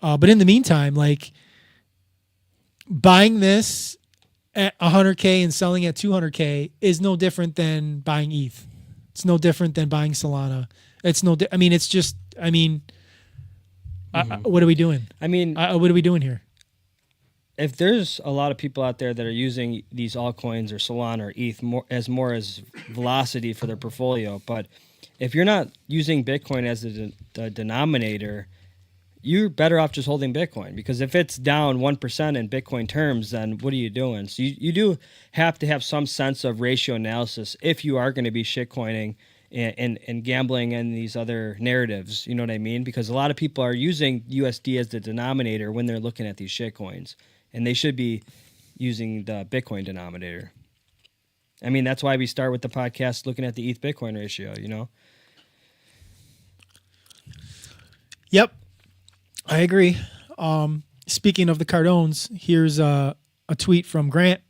But in the meantime, like buying this at 100K and selling at 200K is no different than buying ETH. It's no different than buying Solana. It's no. I mean, it's just. I mean, what are we doing? I mean, what are we doing here? If there's a lot of people out there that are using these altcoins or Solana or ETH more as velocity for their portfolio, but if you're not using Bitcoin as the denominator, you're better off just holding Bitcoin, because if it's down 1% in Bitcoin terms, then what are you doing? So you do have to have some sense of ratio analysis if you are going to be shitcoining and gambling and these other narratives. You know what I mean? Because a lot of people are using USD as the denominator when they're looking at these shit coins, and they should be using the Bitcoin denominator. I mean, that's why we start with the podcast looking at the ETH Bitcoin ratio, you know? Yep, I agree. Speaking of the Cardones, here's a tweet from Grant.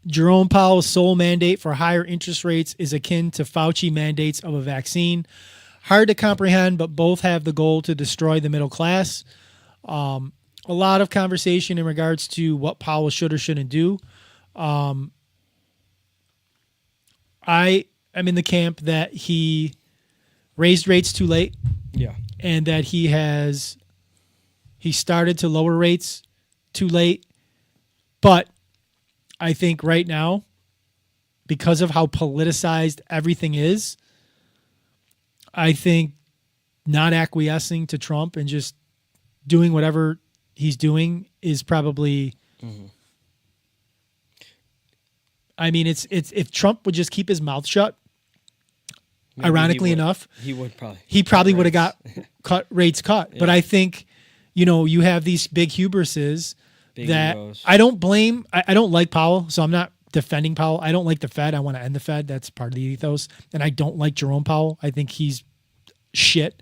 Jerome Powell's sole mandate for higher interest rates is akin to Fauci mandates of a vaccine. Hard to comprehend, but both have the goal to destroy the middle class. A lot of conversation in regards to what Powell should or shouldn't do. I am in the camp that he raised rates too late. Yeah. And that he started to lower rates too late. But I think right now, because of how politicized everything is, I think not acquiescing to Trump and just doing whatever he's doing is probably. Mm-hmm. I mean, it's if Trump would just keep his mouth shut. Maybe ironically enough, he probably would have got rates cut. Yeah. But I think, you have these big hubrises that egos. I don't blame. I don't like Powell, so I'm not defending Powell. I don't like the Fed. I want to end the Fed. That's part of the ethos. And I don't like Jerome Powell. I think he's shit.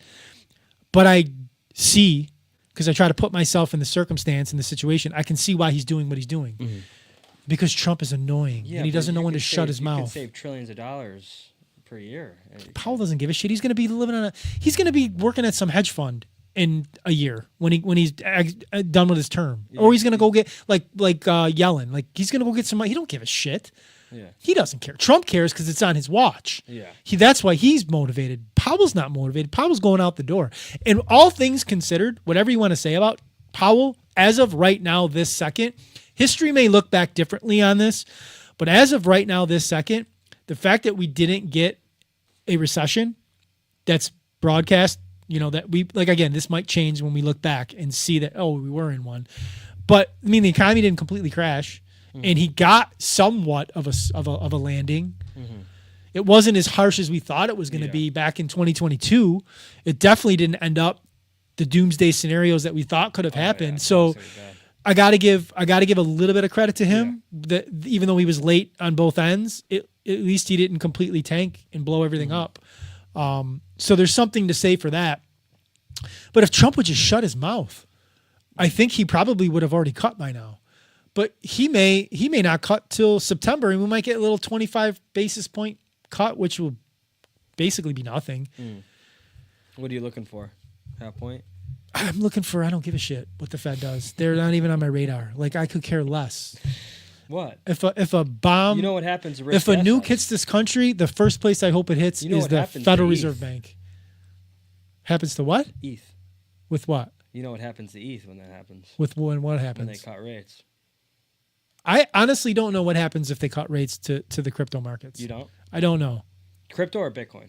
But I see, because I try to put myself in the circumstance, in the situation, I can see why he's doing what he's doing. Mm-hmm. Because Trump is annoying, and he doesn't know when to shut his mouth. You can save trillions of dollars per year. Powell doesn't give a shit. He's going to be he's going to be working at some hedge fund in a year when he's done with his term, or he's going to go get like Yellen. Like he's going to go get some money. He don't give a shit. Yeah. He doesn't care. Trump cares because it's on his watch. Yeah. That's why he's motivated. Powell's not motivated. Powell's going out the door. And all things considered, whatever you want to say about Powell, as of right now, this second, history may look back differently on this, but as of right now, this second, the fact that we didn't get a recession that's broadcast, that we, like, again, this might change when we look back and see that, we were in one. But, I mean, the economy didn't completely crash, and he got somewhat of a landing. Mm-hmm. It wasn't as harsh as we thought it was going to be back in 2022. It definitely didn't end up the doomsday scenarios that we thought could have happened. Yeah, so I got to give a little bit of credit to him that even though he was late on both ends, at least he didn't completely tank and blow everything up. So there's something to say for that. But if Trump would just shut his mouth, I think he probably would have already cut by now. But he may not cut till September, and we might get a little 25 basis point cut, which will basically be nothing. What are you looking for? Half point? I'm looking for, I don't give a shit what the Fed does. They're not even on my radar. Like, I could care less. What? If a bomb... You know what happens to if a nuke hits this country, the first place I hope it hits is the Federal Reserve Bank. Happens to what? ETH. With what? You know what happens to ETH when that happens? With what happens? When they cut rates. I honestly don't know what happens if they cut rates to the crypto markets. You don't? I don't know. Crypto or Bitcoin?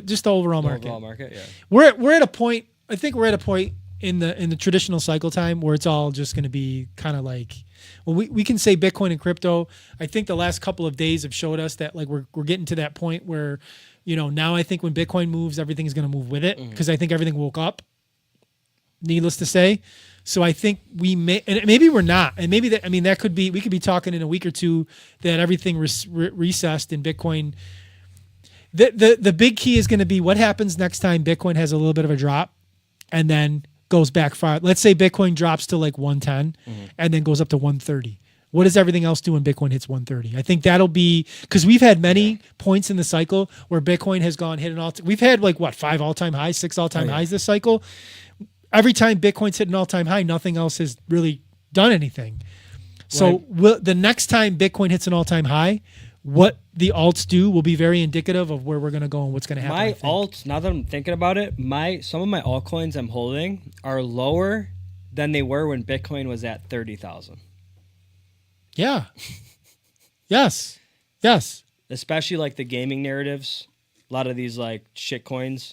Just the overall market. Overall market, yeah. We're at a point. I think we're at a point in the traditional cycle time where it's all just going to be kind of like, well, we can say Bitcoin and crypto. I think the last couple of days have showed us that like we're getting to that point where, now I think when Bitcoin moves, everything is going to move with it because I think everything woke up. Needless to say. So I think we may, and maybe we're not, and maybe that, that could be, we could be talking in a week or two that everything recessed in Bitcoin. The big key is going to be what happens next time Bitcoin has a little bit of a drop and then goes back far. Let's say Bitcoin drops to like 110 and then goes up to 130. What does everything else do when Bitcoin hits 130? I think that'll be, because we've had many points in the cycle where Bitcoin has hit an we've had like 5 all-time highs, 6 all-time highs this cycle. Every time Bitcoin's hit an all-time high, nothing else has really done anything. So the next time Bitcoin hits an all-time high, what the alts do will be very indicative of where we're going to go and what's going to happen. My alts, now that I'm thinking about it, some of my altcoins I'm holding are lower than they were when Bitcoin was at 30,000. Yeah. Yes. Especially like the gaming narratives. A lot of these like shit coins.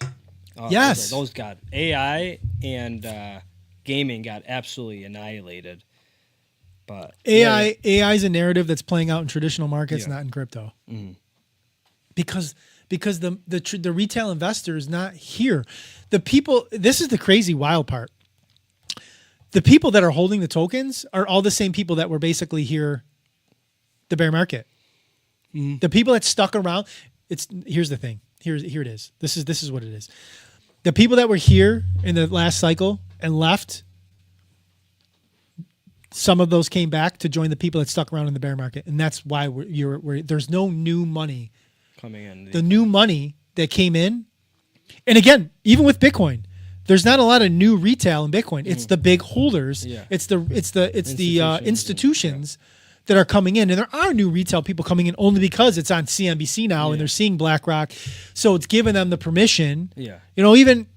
Yes. Those got AI and gaming got absolutely annihilated. But AI is a narrative that's playing out in traditional markets, not in crypto. because the retail investor is not here. The people, this is the crazy wild part. The people that are holding the tokens are all the same people that were basically here the bear market. The people that stuck around, here's the thing. Here it is. This is what it is. The people that were here in the last cycle and left, some of those came back to join the people that stuck around in the bear market, and that's why there's no new money coming in. The new money that came in, and again, even with Bitcoin, there's not a lot of new retail in Bitcoin. It's the big holders. Yeah. It's the institutions that are coming in, and there are new retail people coming in only because it's on CNBC now, and they're seeing BlackRock, so it's giving them the permission. Yeah. Even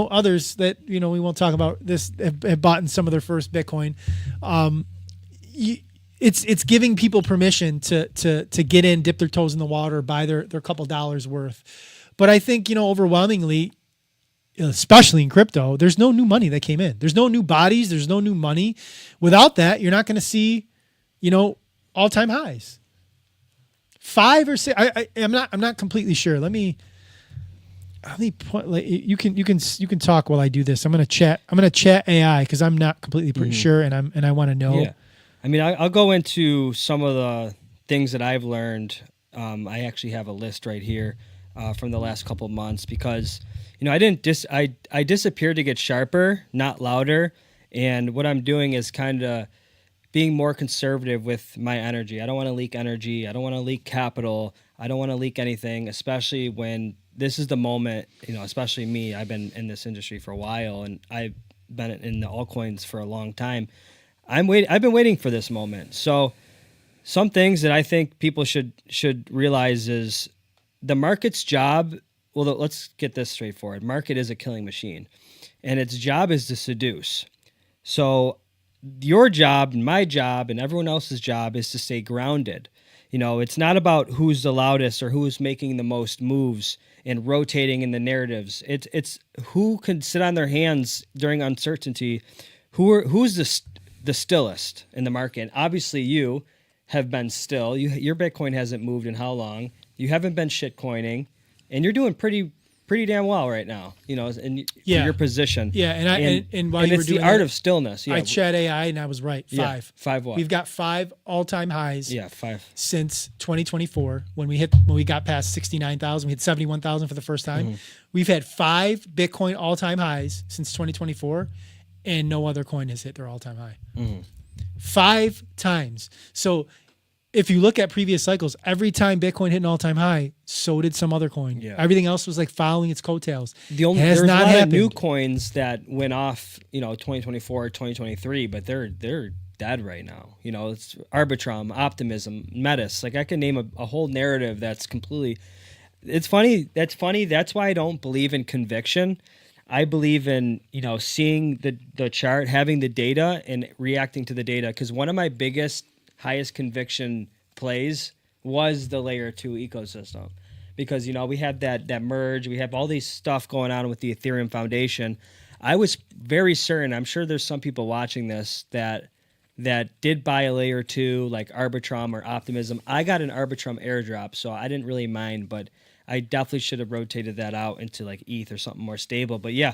others that we won't talk about this have bought in some of their first Bitcoin. It's giving people permission to get in, dip their toes in the water, buy their couple dollars worth. But I think overwhelmingly, especially in crypto, there's no new money that came in. There's no new bodies. There's no new money. Without that, you're not going to see all-time highs. 5 or 6. I'm not completely sure. Let me point. You can talk while I do this. I'm gonna chat AI because I'm not completely sure, and I want to know. Yeah, I mean, I'll go into some of the things that I've learned. I actually have a list right here from the last couple of months because I disappeared to get sharper, not louder, and what I'm doing is kind of being more conservative with my energy. I don't want to leak energy. I don't want to leak capital. I don't want to leak anything, especially when this is the moment, especially me. I've been in this industry for a while, and I've been in the altcoins for a long time. I've been waiting for this moment. So some things that I think people should realize is the market's job. Well, let's get this straightforward. Market is a killing machine, and its job is to seduce. So your job and my job and everyone else's job is to stay grounded. It's not about who's the loudest or who's making the most moves and rotating in the narratives. It's who can sit on their hands during uncertainty, who's the stillest in the market. And obviously, you have been still. Your Bitcoin hasn't moved in how long? You haven't been shitcoining, and you're doing pretty damn well right now. For your position. Yeah, and while you were it's doing the art that, of stillness. Yeah, I chat AI and I was right. 5. Yeah, 5 what? We've got 5 all-time highs. Yeah, 5 since 2024 when we got past 69,000. We hit 71,000 for the first time. We've had 5 Bitcoin all-time highs since 2024, and no other coin has hit their all-time high. 5 times. So if you look at previous cycles, every time Bitcoin hit an all-time high, so did some other coin. Yeah. Everything else was like following its coattails. There was a lot of new coins that went off, 2024, 2023, but they're dead right now. It's Arbitrum, Optimism, Metis. Like I can name a whole narrative that's completely. It's funny. That's funny. That's why I don't believe in conviction. I believe in seeing the chart, having the data, and reacting to the data. Because one of my highest conviction plays was the layer 2 ecosystem, because we had that merge, we have all these stuff going on with the Ethereum Foundation. I was very certain, I'm sure there's some people watching this that did buy a layer 2 like Arbitrum or Optimism. I got an Arbitrum airdrop, so I didn't really mind, but I definitely should have rotated that out into like ETH or something more stable. But yeah,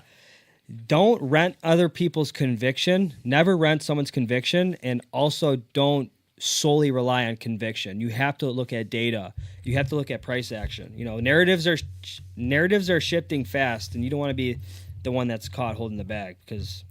don't rent other people's conviction. Never rent someone's conviction, and also don't solely rely on conviction. You have to look at data. You have to look at price action. Narratives are shifting fast, and you don't want to be the one that's caught holding the bag, because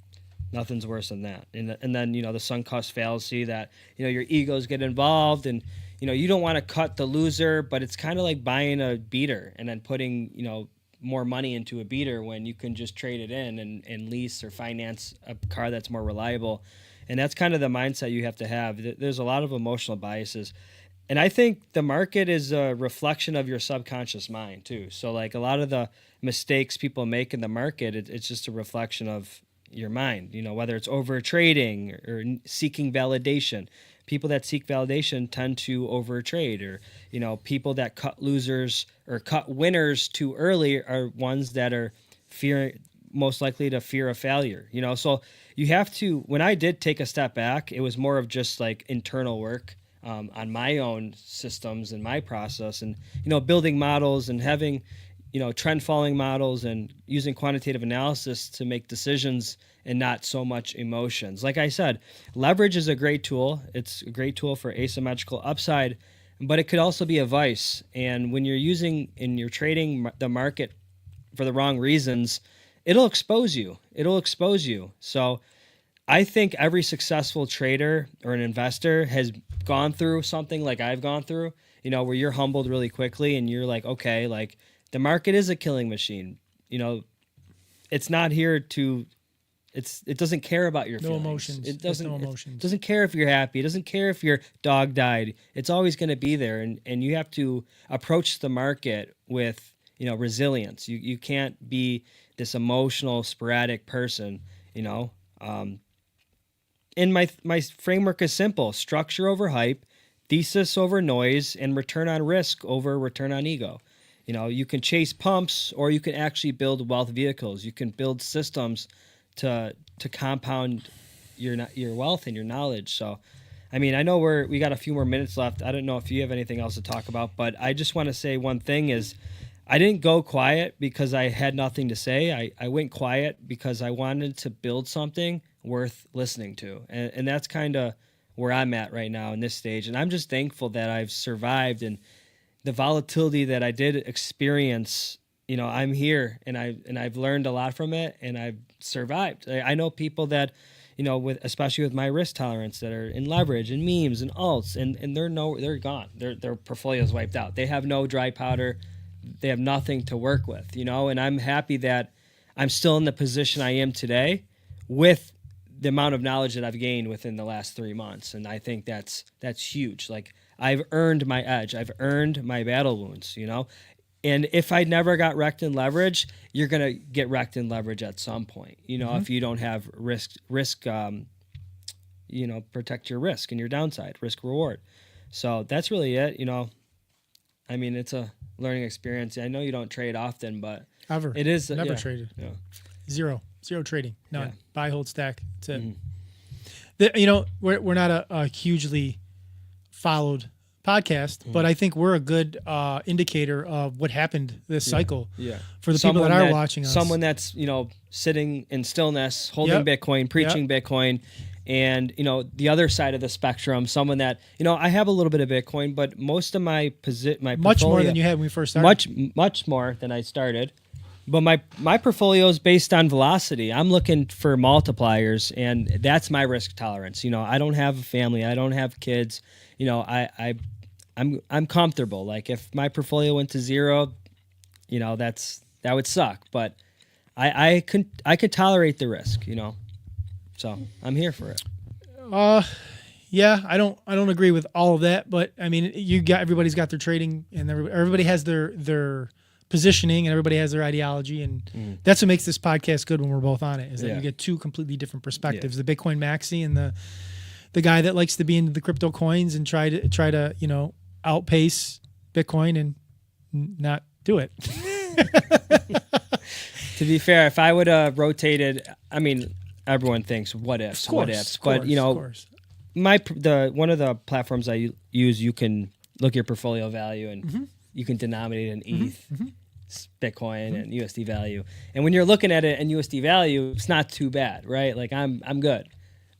nothing's worse than that. And then the sunk cost fallacy that your egos get involved, and you don't want to cut the loser, but it's kind of like buying a beater and then putting more money into a beater when you can just trade it in and lease or finance a car that's more reliable. And that's kind of the mindset you have to have. There's a lot of emotional biases. And I think the market is a reflection of your subconscious mind too. So like a lot of the mistakes people make in the market, it's just a reflection of your mind, whether it's over trading or seeking validation. People that seek validation tend to overtrade, or, people that cut losers or cut winners too early are ones that are most likely to fear a failure, So you have to, when I did take a step back, it was more of just like internal work on my own systems and my process, and building models and having trend following models and using quantitative analysis to make decisions and not so much emotions. Like I said, leverage is a great tool. It's a great tool for asymmetrical upside, but it could also be a vice. And when you're trading the market for the wrong reasons, it'll expose you. So I think every successful trader or an investor has gone through something like I've gone through, where you're humbled really quickly and you're like, okay, like the market is a killing machine. It's not here to, it doesn't care about your feelings. Emotions. It doesn't, no emotions. It doesn't care if you're happy. It doesn't care if your dog died. It's always going to be there. And you have to approach the market with, resilience. You can't be this emotional, sporadic person, And my framework is simple: structure over hype, thesis over noise, and return on risk over return on ego. You can chase pumps, or you can actually build wealth vehicles. You can build systems to compound your wealth and your knowledge. So, I mean, I know we got a few more minutes left. I don't know if you have anything else to talk about, but I just want to say one thing is I didn't go quiet because I had nothing to say. I went quiet because I wanted to build something worth listening to. And that's kind of where I'm at right now in this stage. And I'm just thankful that I've survived, and the volatility that I did experience, I'm here, and I've learned a lot from it, and I've survived. I know people that, especially with my risk tolerance, that are in leverage and memes and alts, and they're gone. Their portfolio's wiped out. They have no dry powder. They have nothing to work with, and I'm happy that I'm still in the position I am today with the amount of knowledge that I've gained within the last 3 months. And I think that's huge. Like, I've earned my edge. I've earned my battle wounds, And if I never got wrecked in leverage, you're going to get wrecked in leverage at some point, if you don't have risk, protect your risk and your downside, risk reward. So that's really it. I mean, it's a learning experience. I know you don't trade often, but Ever. It is. Never traded. Yeah. Zero trading. None. Yeah. Buy, hold, stack. That's it. We're not a hugely followed podcast, but I think we're a good indicator of what happened this cycle. Yeah. For the people that are watching us. Someone that's sitting in stillness, holding Bitcoin, preaching Bitcoin, and the other side of the spectrum, someone that I have a little bit of Bitcoin, but most of my much more than you had when we first started. Much more than I started. But my portfolio is based on velocity. I'm looking for multipliers, and that's my risk tolerance. I don't have a family. I don't have kids. I'm comfortable. Like, if my portfolio went to zero, that would suck. But I could tolerate the risk. So I'm here for it. Yeah, I don't agree with all of that, but I mean, everybody's got their trading, and everybody has their positioning, and everybody has their ideology, and that's what makes this podcast good when we're both on it, is that you get two completely different perspectives: the Bitcoin maxi and the guy that likes to be into the crypto coins and try to outpace Bitcoin and not do it. To be fair, if I would have rotated, I mean, everyone thinks what ifs, but one of the platforms I use, you can look at your portfolio value, and you can denominate in ETH, Bitcoin, and USD value. And when you're looking at it in USD value, it's not too bad, right? Like, I'm good.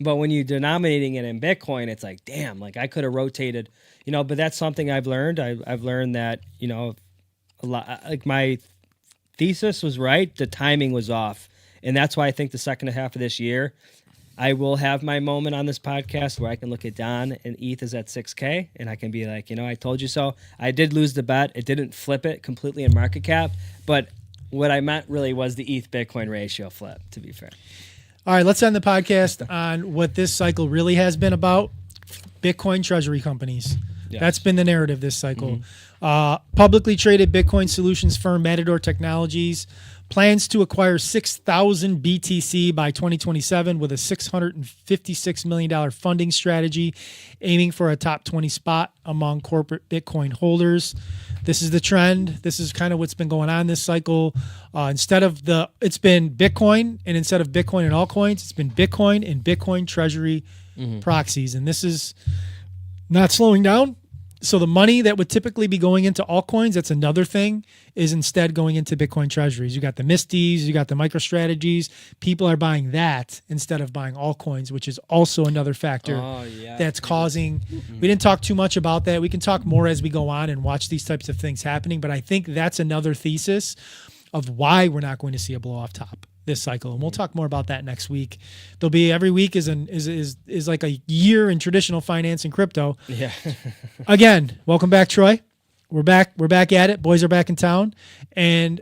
But when you're denominating it in Bitcoin, it's like, damn, like I could have rotated, but that's something I've learned. I've learned that, a lot, like, my thesis was right. The timing was off. And that's why I think the second half of this year, I will have my moment on this podcast where I can look at Don and ETH is at 6K, and I can be like, I told you so. I did lose the bet. It didn't flip it completely in market cap, but what I meant really was the ETH Bitcoin ratio flip, to be fair. All right, let's end the podcast on what this cycle really has been about: Bitcoin treasury companies. Yes. That's been the narrative this cycle. Publicly traded Bitcoin solutions firm Matador Technologies plans to acquire 6,000 BTC by 2027 with a $656 million funding strategy, aiming for a top 20 spot among corporate Bitcoin holders. This is the trend. This is kind of what's been going on this cycle. It's been Bitcoin, and instead of Bitcoin and altcoins, it's been Bitcoin and Bitcoin treasury proxies. And this is not slowing down. So the money that would typically be going into altcoins, that's another thing, is instead going into Bitcoin treasuries. You got the Misties, you got the MicroStrategies. People are buying that instead of buying altcoins, which is also another factor that's causing. We didn't talk too much about that. We can talk more as we go on and watch these types of things happening. But I think that's another thesis of why we're not going to see a blow off top this cycle, and we'll talk more about that next week. There'll be every week is like a year in traditional finance and crypto. Yeah. Again, welcome back, Troy. We're back at it. Boys are back in town, and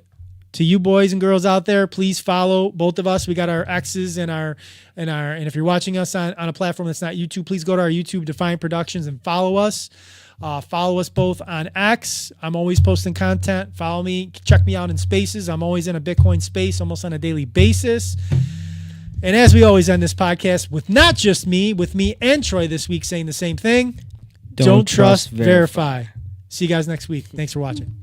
to you boys and girls out there, please follow both of us. We got our X's and if you're watching us on a platform that's not YouTube, please go to our YouTube, Defion Productions, and follow us. Follow us both on X. I'm always posting content. Follow me. Check me out in spaces. I'm always in a Bitcoin space almost on a daily basis. And as we always end this podcast with not just me, with me and Troy this week saying the same thing. Don't trust, verify. See you guys next week. Thanks for watching.